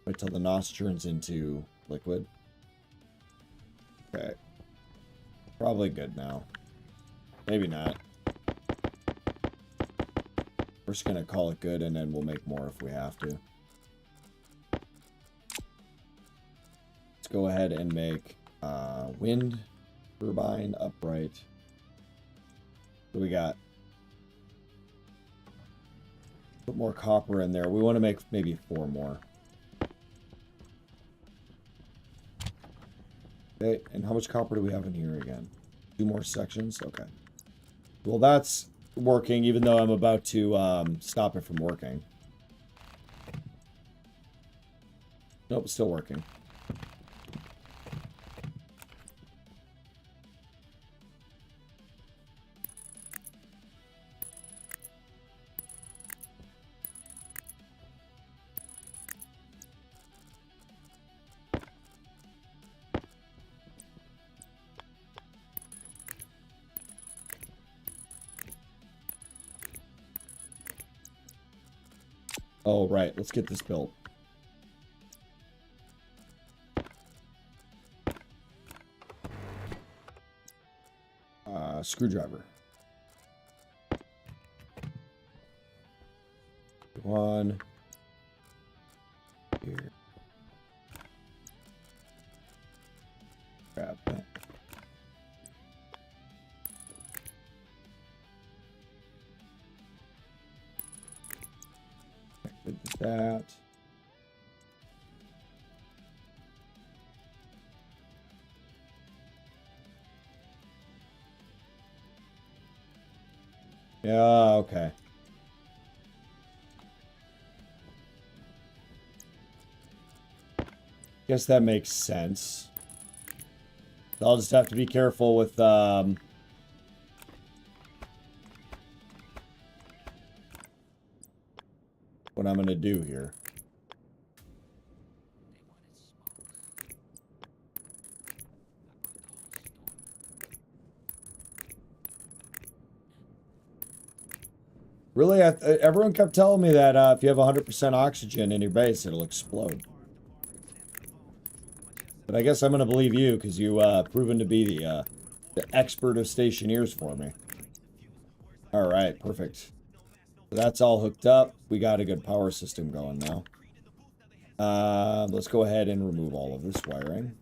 wait till the NOS turns into liquid. Okay. Probably good now. Maybe not. We're just gonna call it good and then we'll make more if we have to. Let's go ahead and make wind turbine upright. What do we got? Put more copper in there. We want to make maybe 4 more. Okay, and how much copper do we have in here again? 2 more sections? Okay. Well, that's working, even though I'm about to stop it from working. Nope, still working. Oh, right. Let's get this built. Screwdriver. 1. Here. Grab that. Connected to that. Yeah, okay. Guess that makes sense. I'll just have to be careful with what I'm gonna do here. Really, everyone kept telling me that if you have 100% oxygen in your base, it'll explode. But I guess I'm going to believe you, because you proven to be the expert of Stationeers for me. Alright, perfect. So that's all hooked up. We got a good power system going now. Let's go ahead and remove all of this wiring.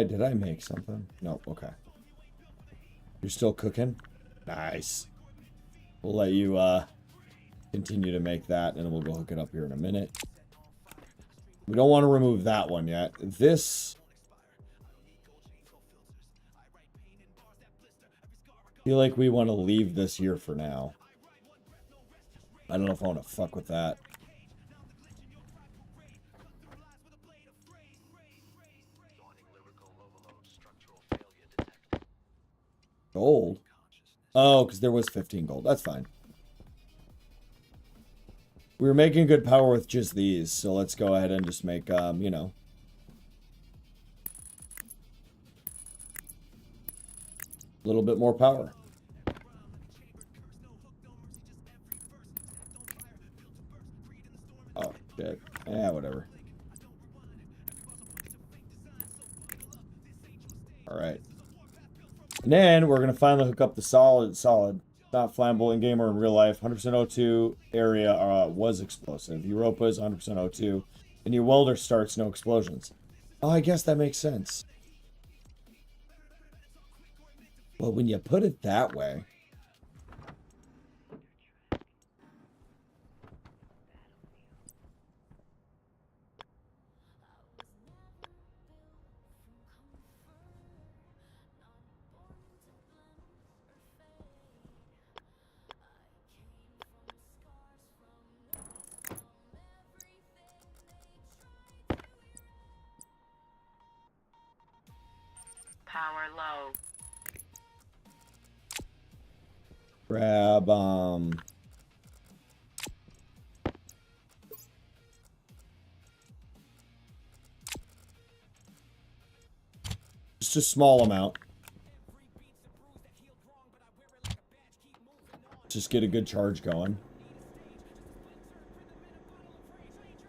Did I make something? No, okay. You're still cooking? Nice. We'll let you continue to make that, and we'll go hook it up here in a minute. We don't want to remove that one yet. This... I feel like we want to leave this here for now. I don't know if I want to fuck with that. Gold? Oh, because there was 15 gold. That's fine. We were making good power with just these, so let's go ahead and just make, you know. A little bit more power. Oh, shit. Yeah, whatever. Alright. And then we're going to finally hook up the solid, not flammable in game or in real life. 100% O2 area was explosive. Europa is 100% O2. And your welder starts, no explosions. Oh, I guess that makes sense. Well, when you put it that way... Power low. Grab, just a small amount. Just get a good charge going.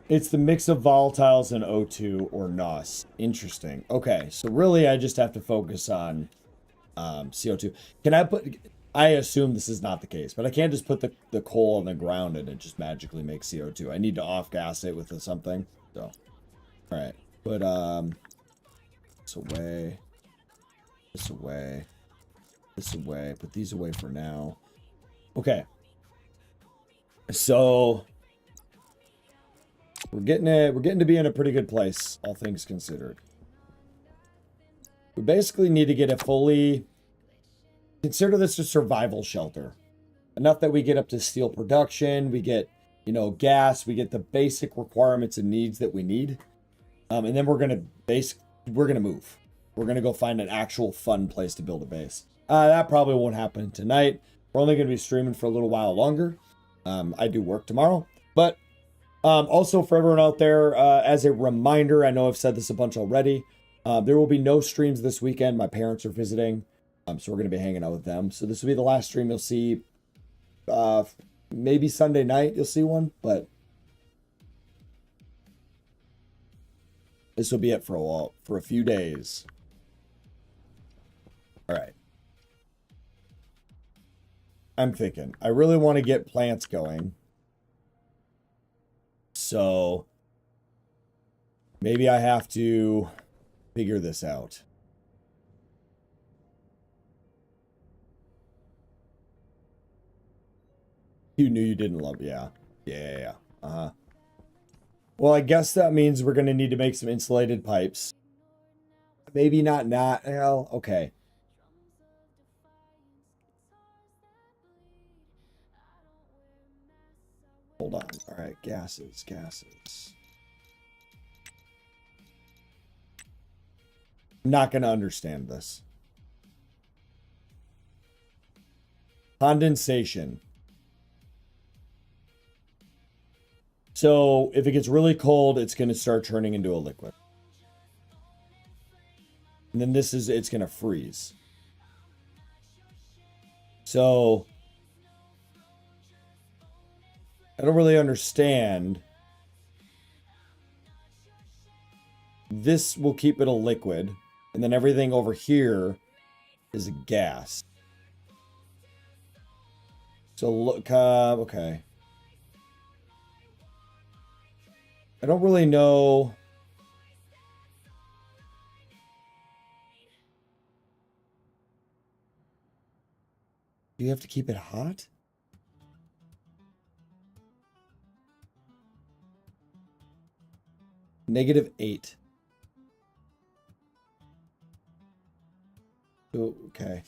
It's the mix of volatiles and O2 or NOS. Interesting. Okay, so really I just have to focus on CO2. Can I put... I assume this is not the case, but I can't just put the coal on the ground and it just magically makes CO2. I need to off-gas it with something. So, all right. Put this away. This away. This away. Put these away for now. Okay. So we're getting to be in a pretty good place, all things considered. We basically need to get a fully... Consider this a survival shelter. Enough that we get up to steel production, we get, you know, gas, we get the basic requirements and needs that we need. And then we're gonna move. We're gonna go find an actual fun place to build a base. That probably won't happen tonight. We're only gonna be streaming for a little while longer. I do work tomorrow. But also for everyone out there, as a reminder, I know I've said this a bunch already. There will be no streams this weekend. My parents are visiting. So we're going to be hanging out with them. So this will be the last stream you'll see. Maybe Sunday night you'll see one, but this will be it for a few days. All right. I'm thinking I really want to get plants going. So maybe I have to figure this out. You knew you didn't love, yeah. Yeah. Well, I guess that means we're going to need to make some insulated pipes. Maybe not, well, okay. Hold on. All right, gases. I'm not going to understand this. Condensation. So if it gets really cold, it's going to start turning into a liquid. And then it's going to freeze. So I don't really understand. This will keep it a liquid. And then everything over here is a gas. So look, okay. I don't really know. Do you have to keep it hot? -8. Okay.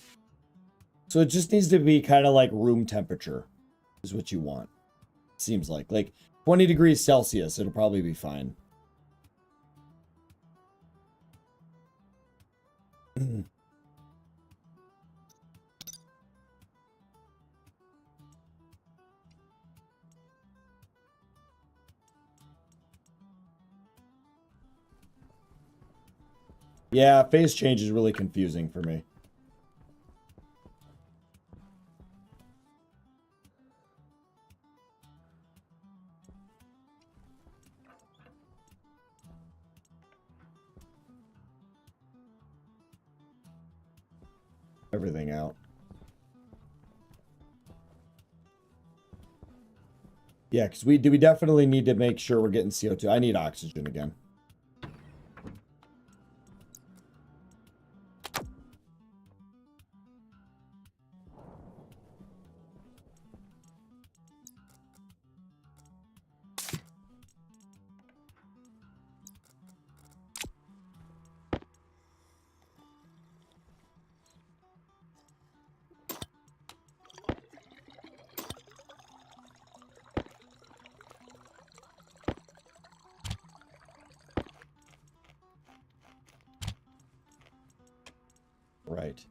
So it just needs to be kind of like room temperature is what you want. Seems like 20 degrees Celsius. It'll probably be fine. Yeah, phase change is really confusing for me. Everything out. Yeah, because we definitely need to make sure we're getting CO2. I need oxygen again. Right.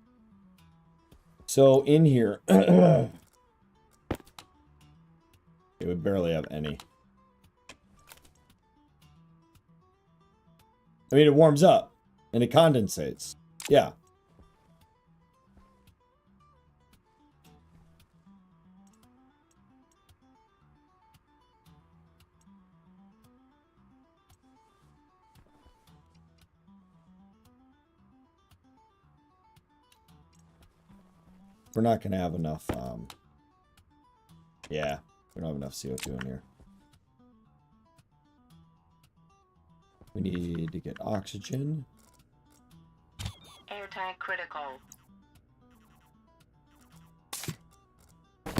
So in here, okay, we barely have any. I mean, it warms up and it condensates. Yeah. We're not going to have enough, yeah, we don't have enough CO2 in here. We need to get oxygen. Airtag critical.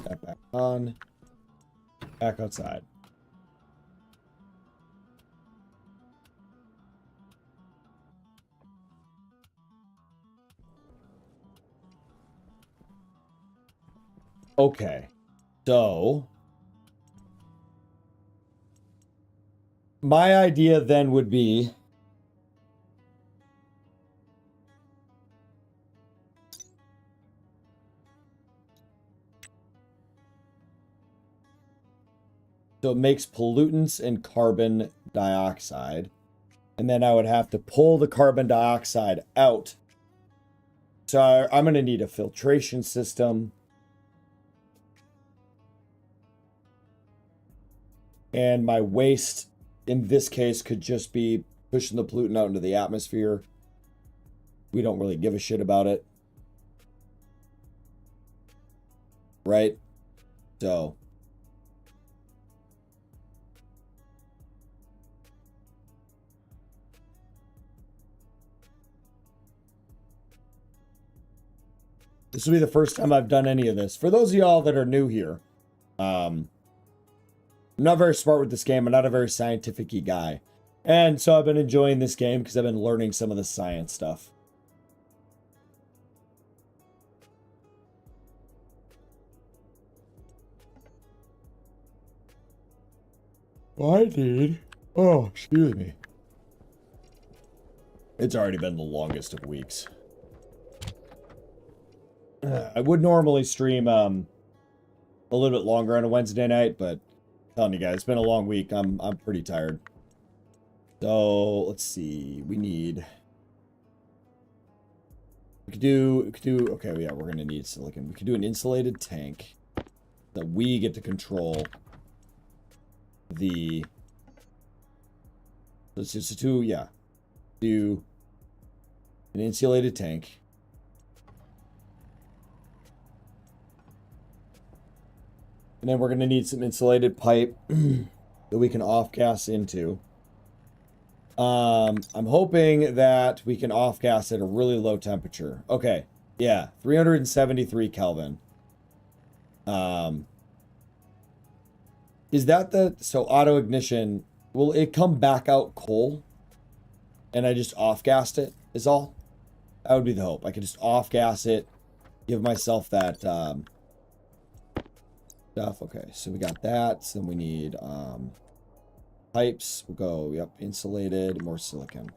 Back on. Back outside. Okay. So my idea then would be so it makes pollutants and carbon dioxide. And then I would have to pull the carbon dioxide out. So I'm going to need a filtration system. And my waste, in this case, could just be pushing the pollutant out into the atmosphere. We don't really give a shit about it. Right? So this will be the first time I've done any of this. For those of y'all that are new here, I'm not very smart with this game. I'm not a very scientific-y guy. And so I've been enjoying this game because I've been learning some of the science stuff. I did. Oh, excuse me. It's already been the longest of weeks. I would normally stream a little bit longer on a Wednesday night, but I'm telling you guys, it's been a long week. I'm pretty tired. So let's see. We could do okay, yeah, we're gonna need silicon. We could do an insulated tank that we get to control the let's just do do an insulated tank. And then we're going to need some insulated pipe that we can off-gas into. I'm hoping that we can off-gas at a really low temperature. Okay, yeah, 373 Kelvin. Is that so auto ignition, will it come back out coal? And I just off-gassed it, is all? That would be the hope. I could just off-gas it, give myself that, stuff. Okay, so we got that. So then we need pipes. We'll go, yep, insulated, more silicon.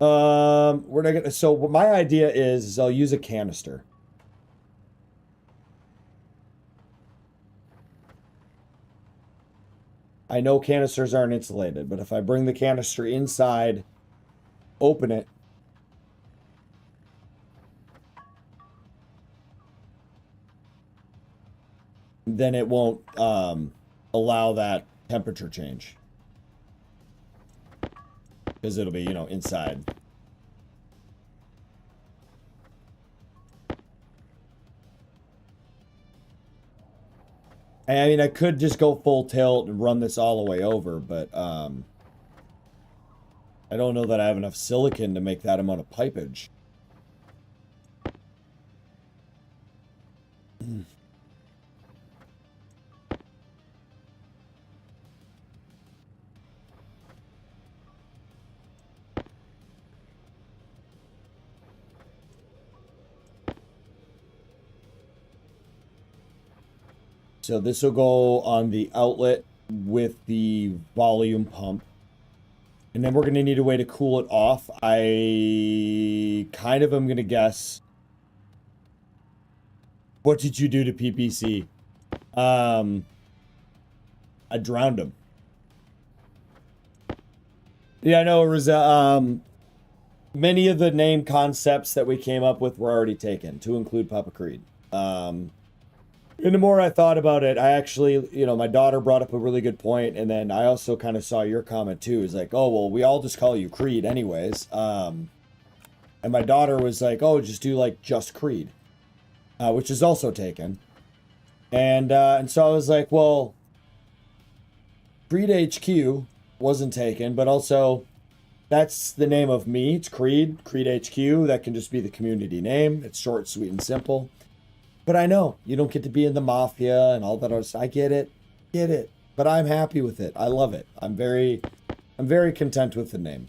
We're not gonna, so what my idea is I'll use a canister. I know canisters aren't insulated, but if I bring the canister inside, open it, then it won't allow that temperature change. Because it'll be, you know, inside. I mean, I could just go full tilt and run this all the way over, but I don't know that I have enough silicon to make that amount of pipage. So this will go on the outlet with the volume pump. And then we're going to need a way to cool it off. I kind of am going to guess. What did you do to PPC? I drowned him. Yeah, I know it was, many of the name concepts that we came up with were already taken, to include PooPooCreed. And the more I thought about it, I actually, you know, my daughter brought up a really good point, and then I also kind of saw your comment too. It's like, oh, well, we all just call you Creed anyways. And my daughter was like, oh, just do like just Creed, which is also taken. And so I was like, well, Creed HQ wasn't taken, but also that's the name of me. It's Creed HQ. That can just be the community name. It's short, sweet, and simple. But I know you don't get to be in the mafia and all that other stuff. I get it. But I'm happy with it. I love it. I'm very content with the name.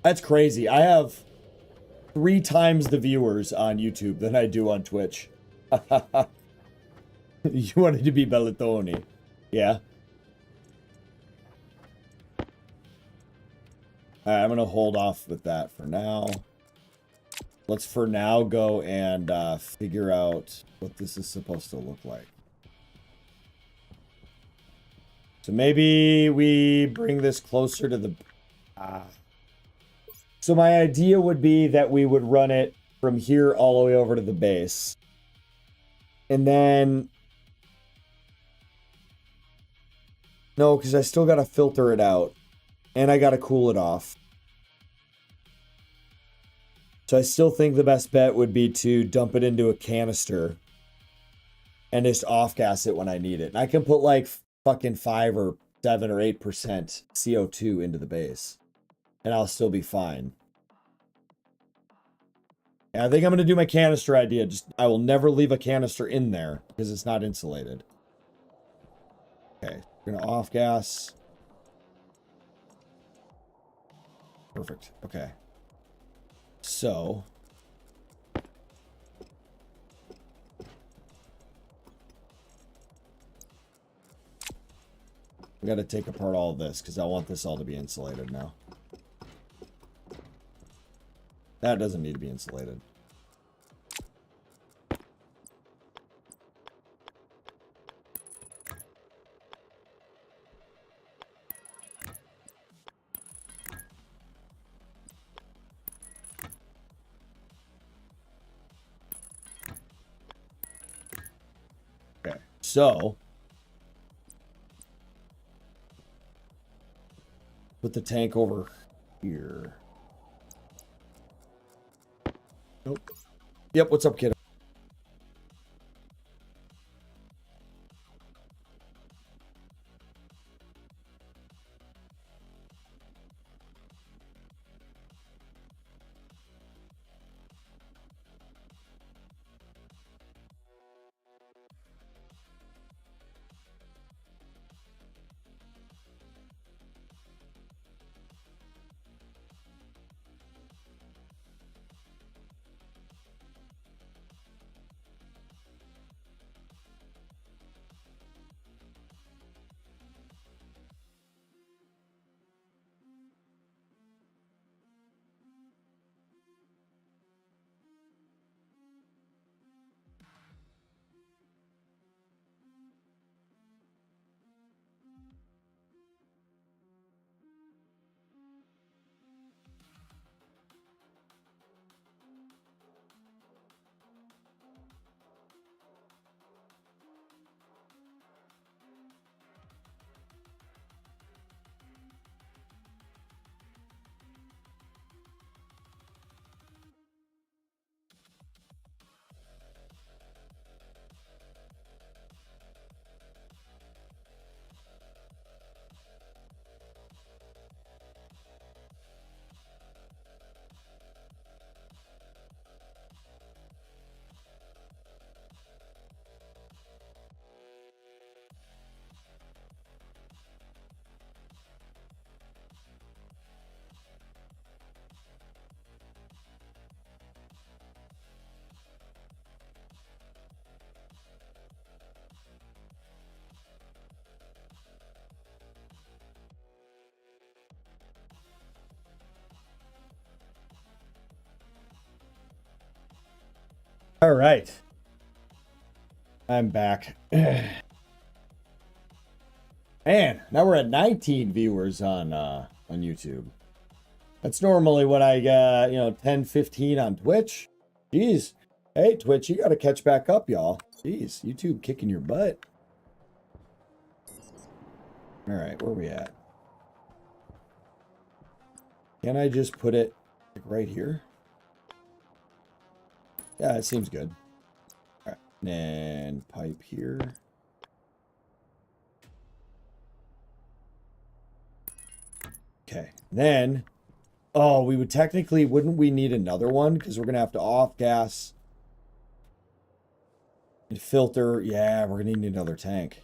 That's crazy. I have 3 times the viewers on YouTube than I do on Twitch. You wanted to be Bellatoni. Yeah. Alright, I'm going to hold off with that for now. Let's for now go and figure out what this is supposed to look like. So maybe we bring this closer to the... So my idea would be that we would run it from here all the way over to the base. And then... No, because I still got to filter it out. And I got to cool it off. So I still think the best bet would be to dump it into a canister. And just off-gas it when I need it. And I can put like fucking 5 or 7 or 8% CO2 into the base. And I'll still be fine. And I think I'm going to do my canister idea. Just I will never leave a canister in there because it's not insulated. Okay, we're going to off-gas. Perfect. Okay. So... I got to take apart all of this because I want this all to be insulated now. That doesn't need to be insulated. Okay, so put the tank over here. Nope. Yep, what's up, kid? All right. I'm back. Man, now we're at 19 viewers on YouTube. That's normally what I got, 10, 15 on Twitch. Jeez. Hey, Twitch, you got to catch back up, y'all. Jeez, YouTube kicking your butt. All right, where are we at? Can I just put it like right here? Yeah, it seems good. All right, and pipe here. Okay, then, oh, we would technically, wouldn't we need another one? Because we're going to have to off gas and filter. Yeah, we're going to need another tank.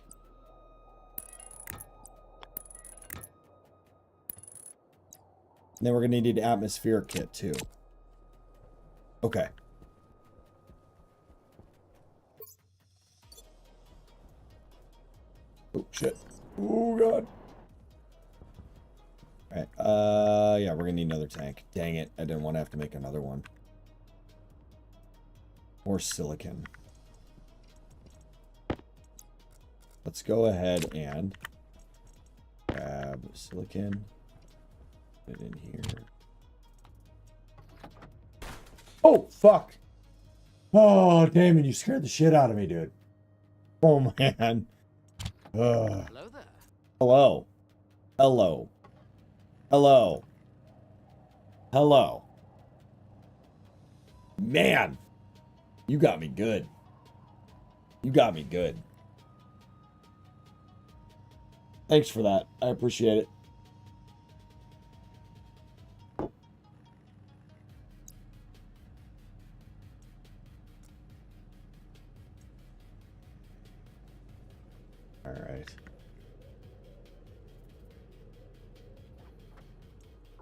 And then we're going to need an atmospheric kit too. Okay. Oh, shit. Oh, God. All right. Yeah, we're going to need another tank. Dang it. I didn't want to have to make another one. More silicon. Let's go ahead and grab silicon. Put it in here. Oh, fuck. Oh, damn it. You scared the shit out of me, dude. Oh, man. Hello there. Hello. Hello. Hello. Hello. Man. You got me good. You got me good. Thanks for that. I appreciate it. All right.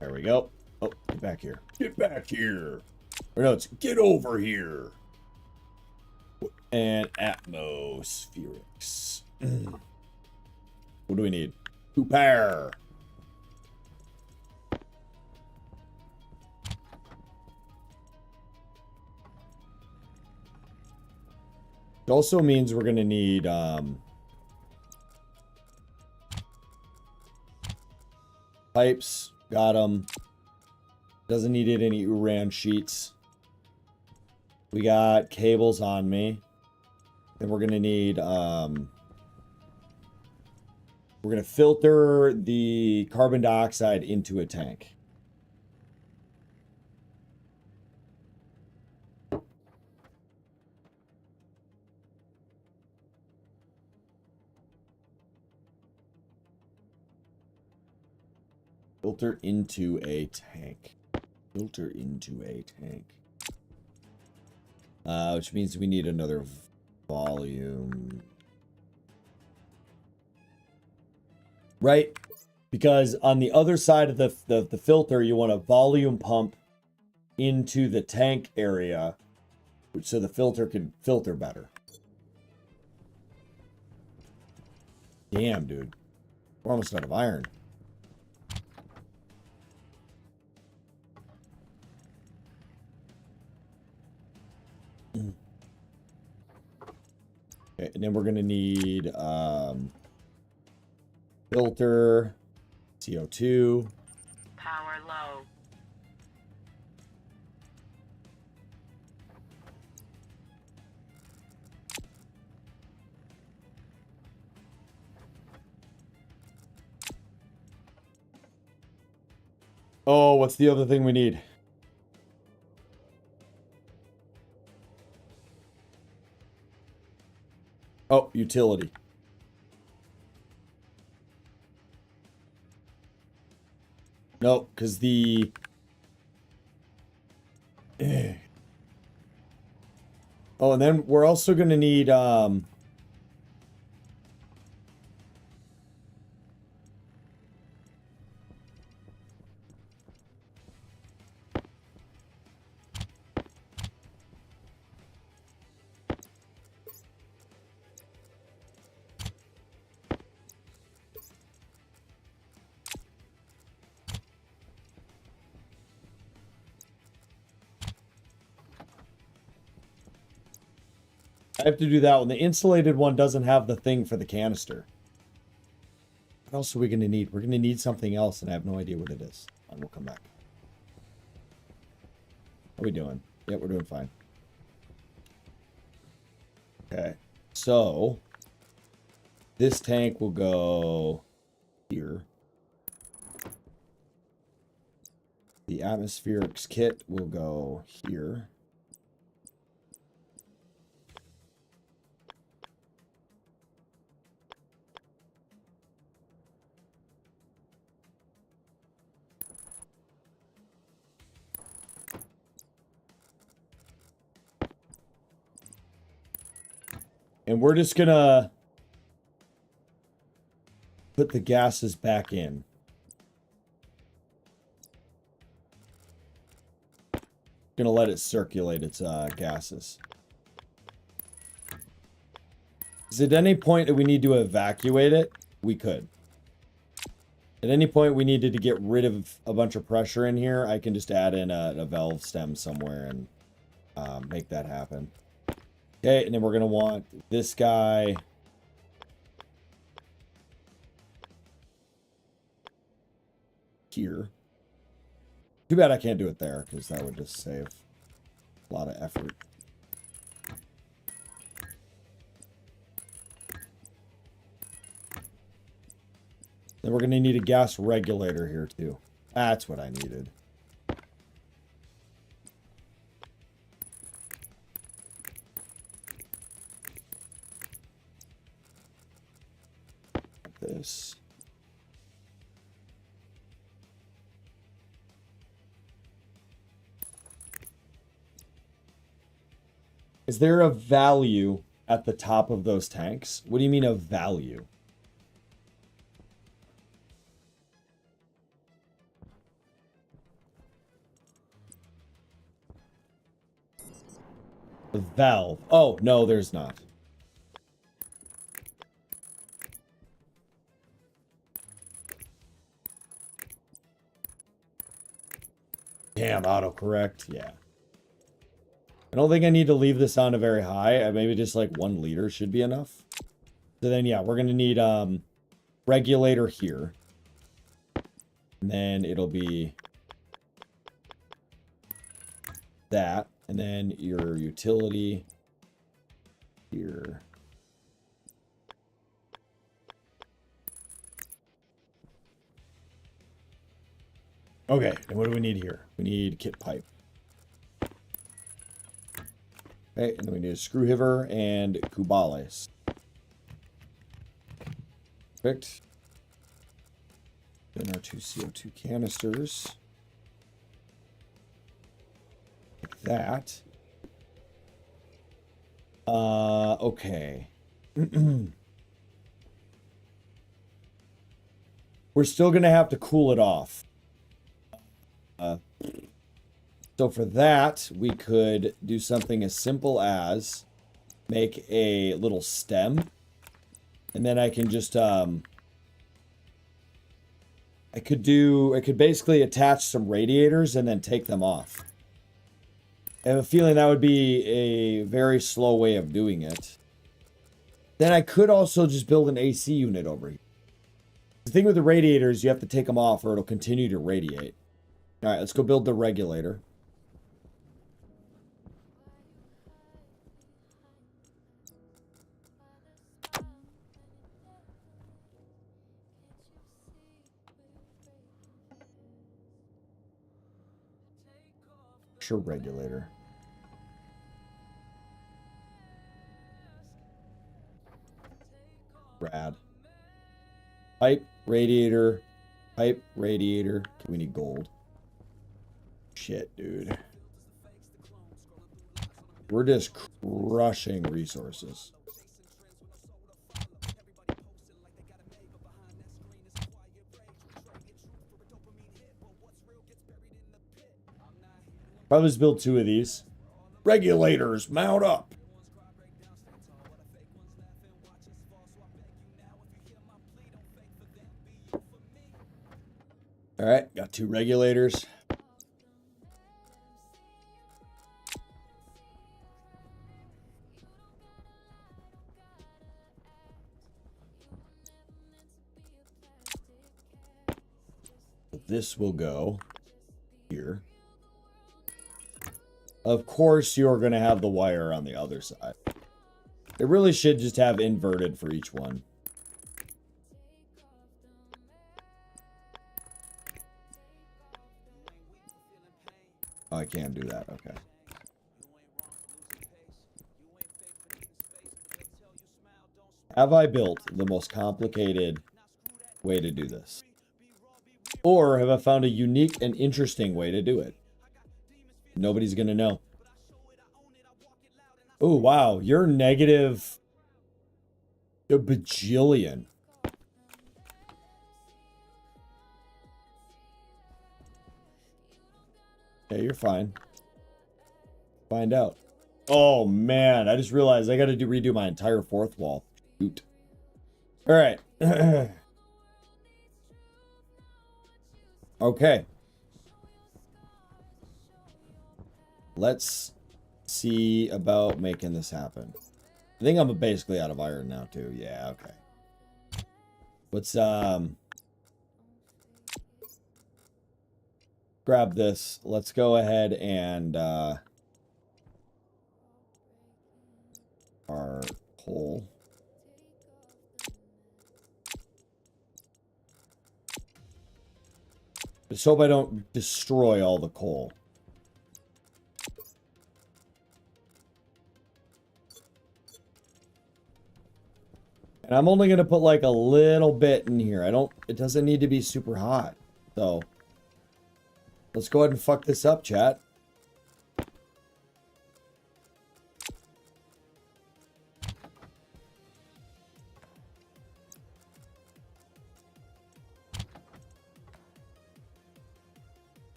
There we go. Oh, get back here. Get back here. Or no, it's get over here. And atmospherics. What do we need? Poopare. It also means we're going to need pipes. Got them. Doesn't need it any Uran sheets. We got cables on me. Then we're going to need we're going to filter the carbon dioxide into a tank. Filter into a tank. Filter into a tank. Which means we need another volume. Right? Because on the other side of the filter, you want a volume pump into the tank area so the filter can filter better. Damn, dude. We're almost out of iron. Okay, and then we're going to need filter, CO2. Power low. Oh, what's the other thing we need? Oh, utility. No, because the... Oh, and then we're also going to need... I have to do that one. The insulated one doesn't have the thing for the canister. What else are we going to need? We're going to need something else, and I have no idea what it is. And we'll come back. How are we doing? Yeah, we're doing fine. Okay. So, this tank will go here. The atmospherics kit will go here. And we're just gonna put the gases back in. Gonna let it circulate its gases. Is at any point that we need to evacuate it, we could. At any point we needed to get rid of a bunch of pressure in here, I can just add in a valve stem somewhere and make that happen. Okay, and then we're gonna want this guy here. Too bad I can't do it there, because that would just save a lot of effort. Then we're gonna need a gas regulator here too. That's what I needed. This. Is there a value at the top of those tanks? What do you mean a value? The valve. Oh, no, there's not. Damn, autocorrect. Yeah. I don't think I need to leave this on a very high. Maybe just like 1 liter should be enough. So then, yeah, we're going to need regulator here. And then it'll be that. And then your utility here. Okay, and what do we need here? We need kit pipe. Okay, and then we need a screw hiver and cubales. Perfect. Then our 2 CO2 canisters. Like that. Okay. We're still gonna have to cool it off. So for that, we could do something as simple as make a little stem. And then I can just, I could basically attach some radiators and then take them off. I have a feeling that would be a very slow way of doing it. Then I could also just build an AC unit over here. The thing with the radiators, you have to take them off or it'll continue to radiate. All right, let's go build the regulator. Sure, regulator. Rad. Pipe, radiator. Pipe, radiator. We need gold. Shit, dude. We're just crushing resources. Probably just build 2 of these. Regulators, mount up. All right, got 2 regulators. this will go here. Of course, you're going to have the wire on the other side. It really should just have inverted for each one. Oh, I can't do that. Okay. Have I built the most complicated way to do this? Or have I found a unique and interesting way to do it? Nobody's going to know. Oh, wow. You're negative a bajillion. Okay, you're fine. Find out. Oh, man. I just realized I got to redo my entire fourth wall. Shoot. All right. Okay. Let's see about making this happen. I think I'm basically out of iron now, too. Yeah, okay. Let's, grab this. Let's go ahead and, our coal. Just hope I don't destroy all the coal. And I'm only going to put like a little bit in here. It doesn't need to be super hot. So, let's go ahead and fuck this up, chat.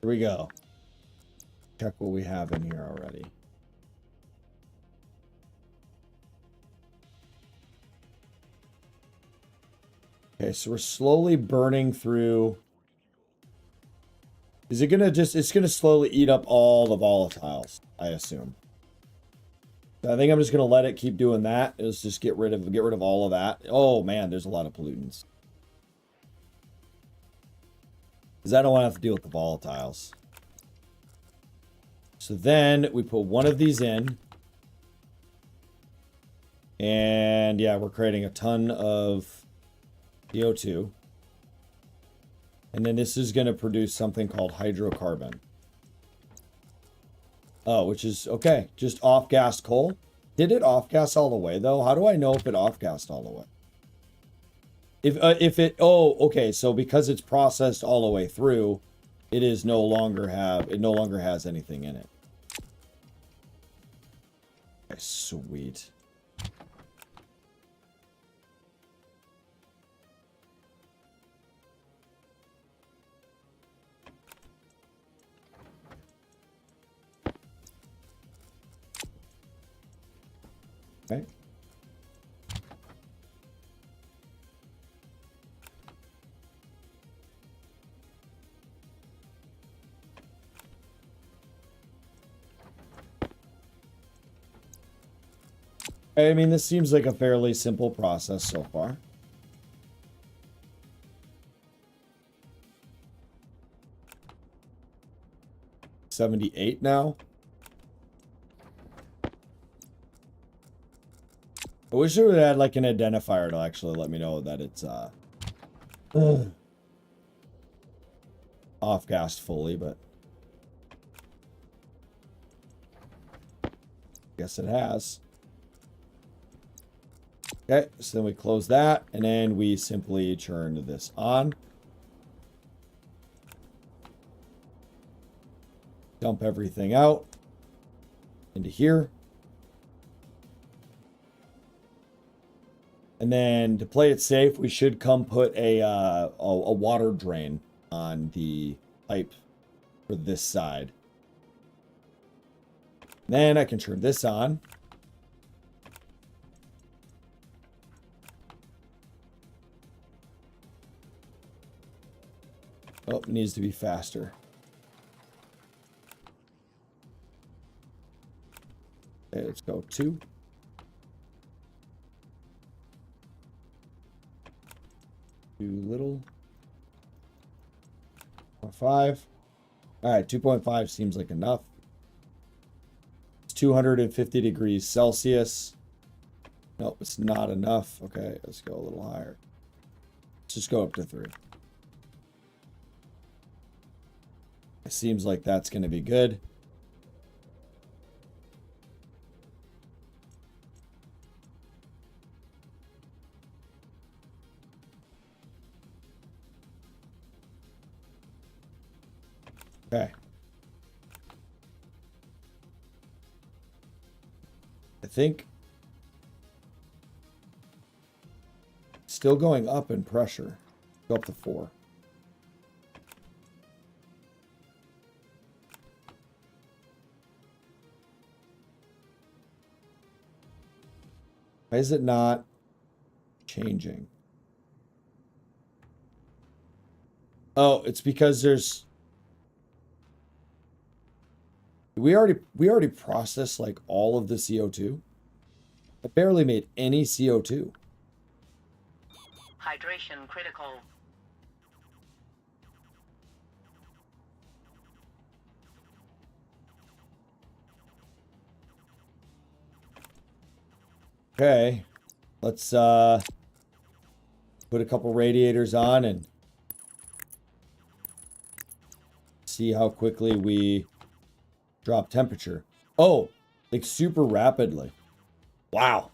Here we go. Check what we have in here already. Okay, so we're slowly burning through. Is it gonna it's gonna slowly eat up all the volatiles, I assume. So I think I'm just gonna let it keep doing that. Let's just get rid of all of that. Oh man, there's a lot of pollutants. Because I don't want to have to deal with the volatiles. So then we put one of these in. And yeah, we're creating a ton of CO2. And then this is going to produce something called hydrocarbon. Oh, which is, okay, just off-gassed coal. Did it off-gas all the way, though? How do I know if it off-gassed all the way? If it, oh, okay, so because it's processed all the way through, it no longer has anything in it. Okay, sweet. Okay. I mean, this seems like a fairly simple process so far. $78 now. I wish it would add like an identifier to actually let me know that it's off-gassed fully, but guess it has. Okay, so then we close that, and then we simply turn this on. Dump everything out into here. And then to play it safe, we should come put a water drain on the pipe for this side. Then I can turn this on. Oh, it needs to be faster. Okay, let's go 2. Too little. 0.5. All right, 2.5 seems like enough. It's 250 degrees Celsius. Nope, it's not enough. Okay, let's go a little higher. Let's just go up to 3. It seems like that's going to be good. Okay. I think still going up in pressure. Go up to 4. Why is it not changing? Oh, it's because there's we already processed like all of the CO2. I barely made any CO2. Hydration critical. Okay. Let's put a couple radiators on and see how quickly we drop temperature. Oh, like super rapidly. Wow.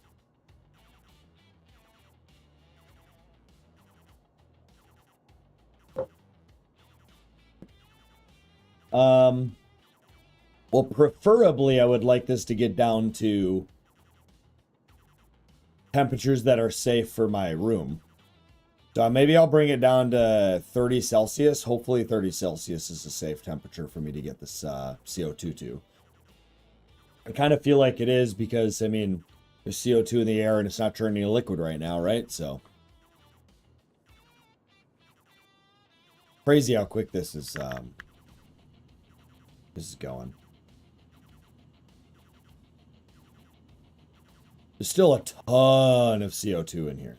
Well, preferably I would like this to get down to temperatures that are safe for my room. So maybe I'll bring it down to 30 Celsius. Hopefully 30 Celsius is a safe temperature for me to get this CO2 to. I kind of feel like it is because, I mean, there's CO2 in the air and it's not turning to liquid right now, right? So crazy how quick this is going. There's still a ton of CO2 in here.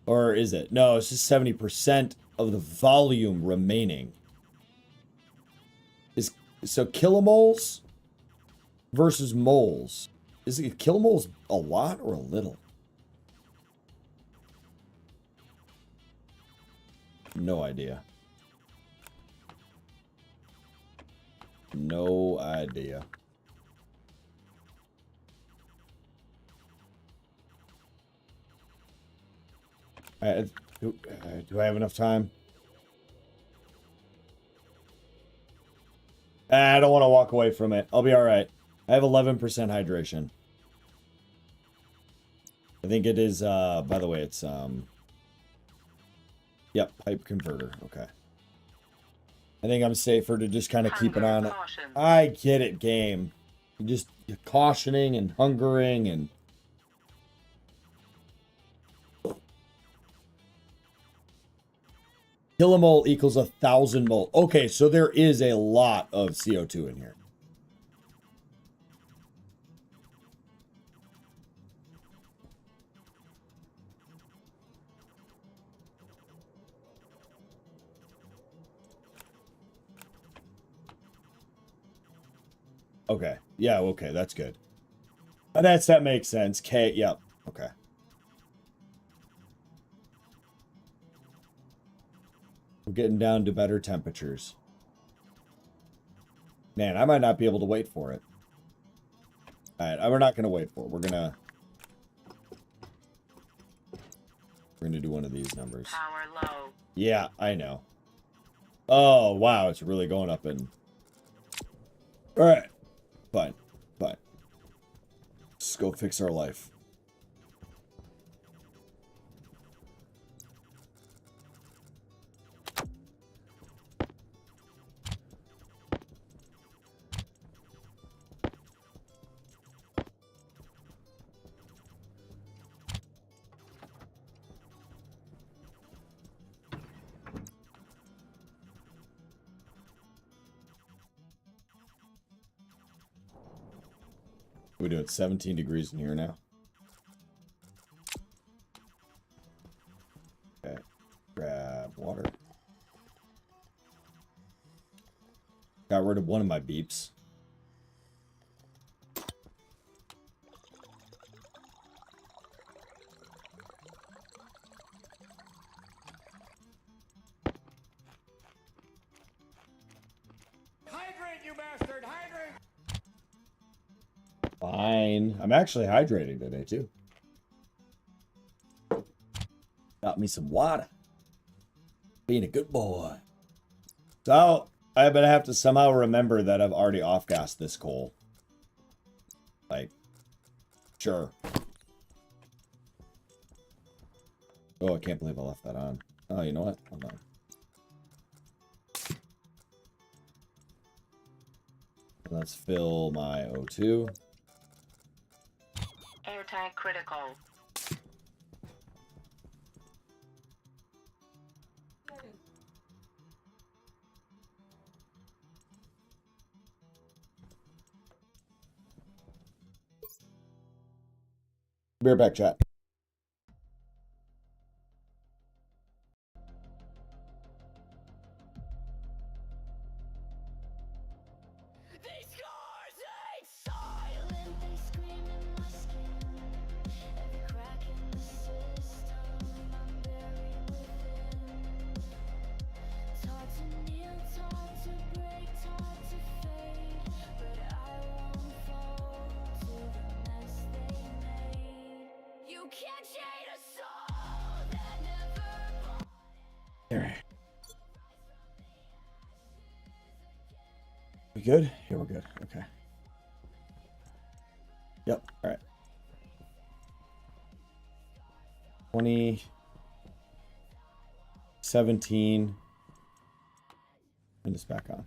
Or is it? No, it's just 70% of the volume remaining. So kilomoles versus moles. Is it kilomoles a lot or a little? No idea. No idea. Do I have enough time? I don't want to walk away from it. I'll be all right. I have 11% hydration. I think it is, by the way, it's, yep, pipe converter. Okay. I think I'm safer to just kind of keep it on. I get it, game. You're cautioning and hungering and... Kilomole equals 1,000 mole. Okay, so there is a lot of CO2 in here. Okay. Yeah, okay, that's good. That makes sense. K, yep. Okay. We're getting down to better temperatures. Man, I might not be able to wait for it. Alright, we're not going to wait for it. We're going to do one of these numbers. Power low. Yeah, I know. Oh, wow, it's really going up in... Alright. Fine. Fine. Let's go fix our life. We do it 17 degrees in here now. Got rid of one of my beeps. Hydrate, you bastard! Hydrate! Fine. I'm actually hydrating today, too. Got me some water. Being a good boy. So, I'm going to have to somehow remember that I've already off-gassed this coal. Like, sure. Oh, I can't believe I left that on. Oh, you know what? Hold on. Let's fill my O2. Airtight critical. Be right back, chat. We good? Yeah, we're good. Okay. Yep. All right. 2017. And it's back on.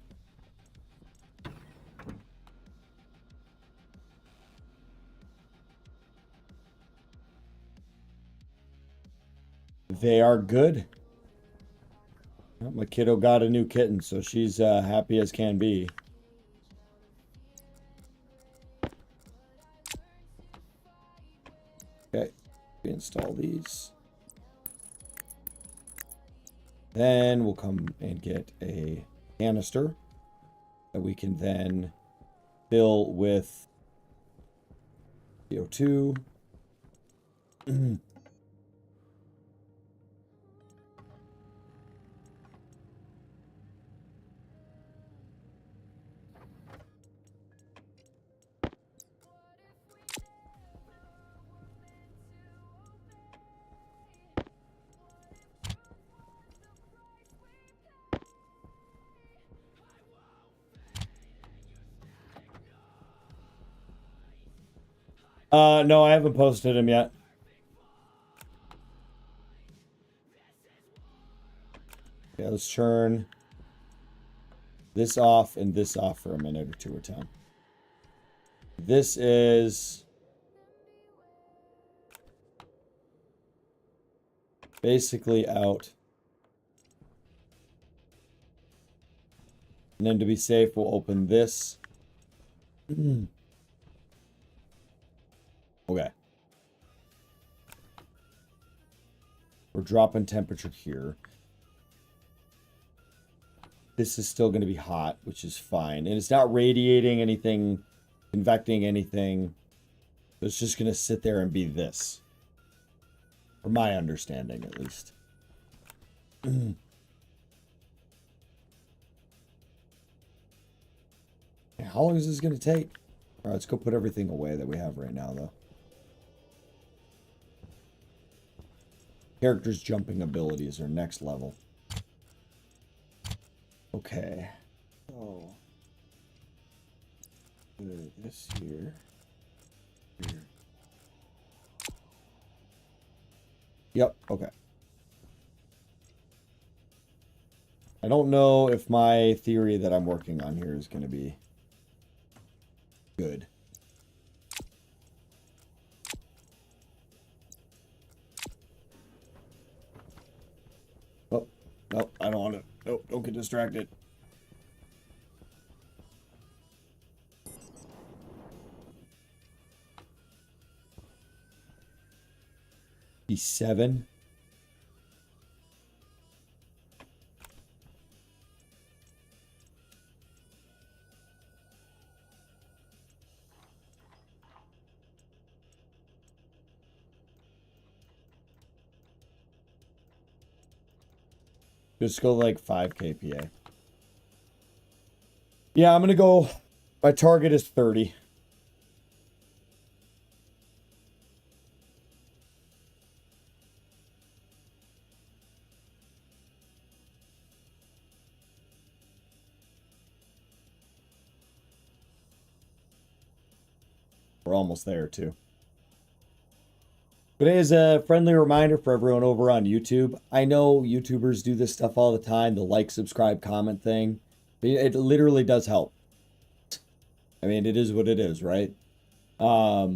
They are good. Well, my kiddo got a new kitten, so she's happy as can be. Okay, we install these. Then we'll come and get a canister that we can then fill with CO2. No, I haven't posted him yet. Yeah, let's turn this off and this off for a minute or two at a time. This is basically out. And then to be safe, we'll open this. Okay. We're dropping temperature here. This is still going to be hot, which is fine. And it's not radiating anything, convecting anything. It's just going to sit there and be this. From my understanding, at least. How long is this going to take? All right, let's go put everything away that we have right now, though. Character's jumping abilities are next level. Okay. Oh. This here. Here. Yep, okay. I don't know if my theory that I'm working on here is going to be good. Oh, no, I don't want to. Nope, don't get distracted. He's 7. Just go like 5 kPa. Yeah, I'm gonna go. My target is 30. We're almost there too. But as a friendly reminder for everyone over on YouTube, I know YouTubers do this stuff all the time, the like, subscribe, comment thing. It literally does help. I mean, it is what it is, right? But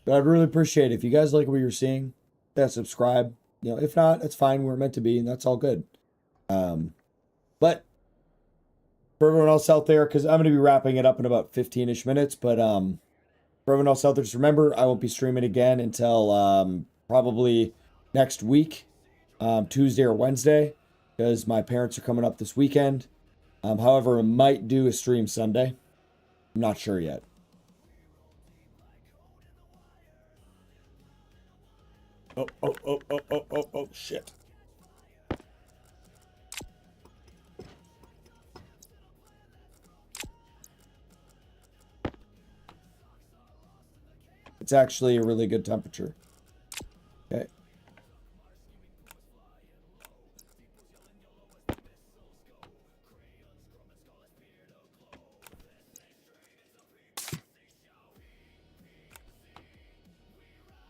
I'd really appreciate it if you guys like what you're seeing, yeah, subscribe. You know, if not, it's fine. We're meant to be, and that's all good. But for everyone else out there, because I'm going to be wrapping it up in about 15-ish minutes, but for everyone else out there, just remember, I won't be streaming again until probably next week, Tuesday or Wednesday, because my parents are coming up this weekend. However, I might do a stream Sunday. I'm not sure yet. Oh, shit. It's actually a really good temperature. Okay.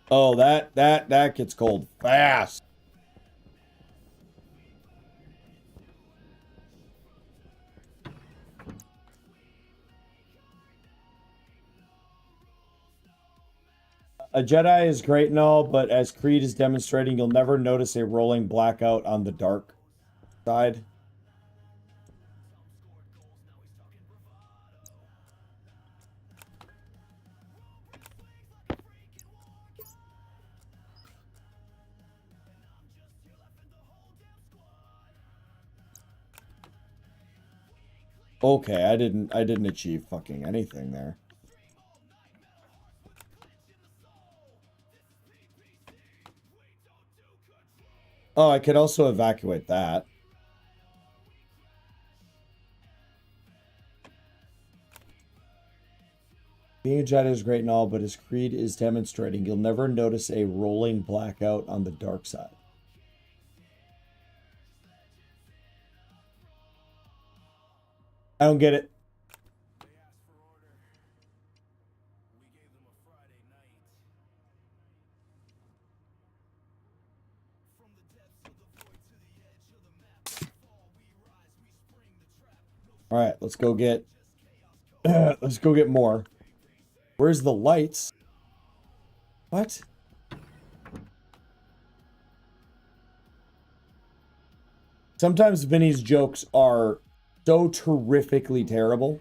Oh, that gets cold fast. A Jedi is great and all, but as Creed is demonstrating, you'll never notice a rolling blackout on the dark side. Okay, I didn't achieve fucking anything there. Oh, I could also evacuate that. Being a Jedi is great and all, but as Creed is demonstrating, you'll never notice a rolling blackout on the dark side. I don't get it. All right, let's go get let's go get more. Where's the lights? What? Sometimes Vinny's jokes are so terrifically terrible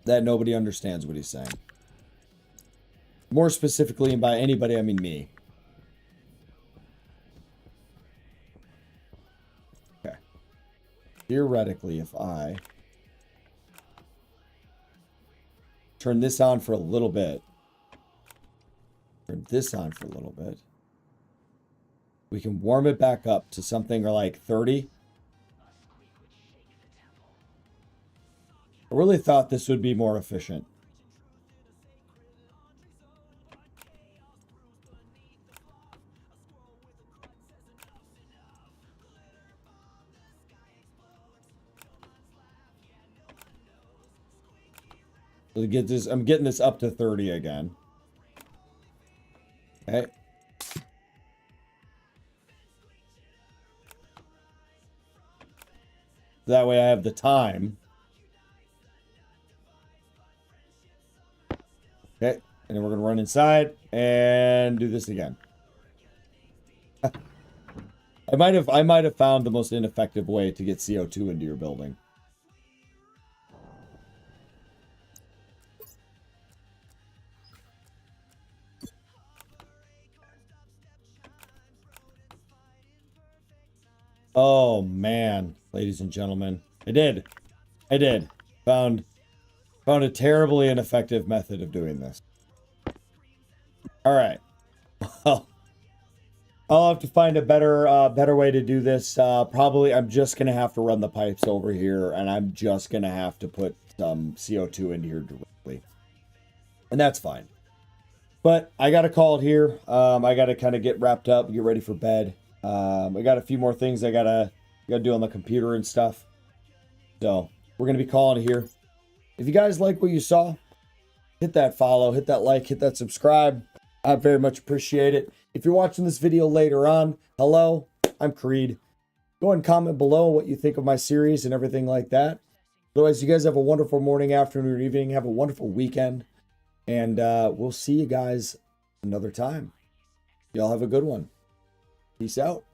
that nobody understands what he's saying. More specifically, and by anybody, I mean me. Okay. Theoretically, if I turn this on for a little bit, turn this on for a little bit, we can warm it back up to something like 30. I really thought this would be more efficient. To get this, I'm getting this up to 30 again. Okay. That way I have the time. Okay, and then we're gonna run inside and do this again. I might have found the most ineffective way to get CO2 into your building. Oh man, ladies and gentlemen, I did. Found a terribly ineffective method of doing this. All right. Well, I'll have to find a better way to do this. Probably I'm just gonna have to run the pipes over here, and I'm just gonna have to put some CO2 into here directly, and that's fine. But I gotta call it here. I gotta kind of get wrapped up, get ready for bed. I got a few more things I gotta do on the computer and stuff. So we're gonna be calling it here. If you guys like what you saw, hit that follow, hit that like, hit that subscribe. I very much appreciate it. If you're watching this video later on, hello, I'm Creed. Go and comment below what you think of my series and everything like that. Otherwise, you guys have a wonderful morning, afternoon, or evening. Have a wonderful weekend. And we'll see you guys another time. Y'all have a good one. Peace out.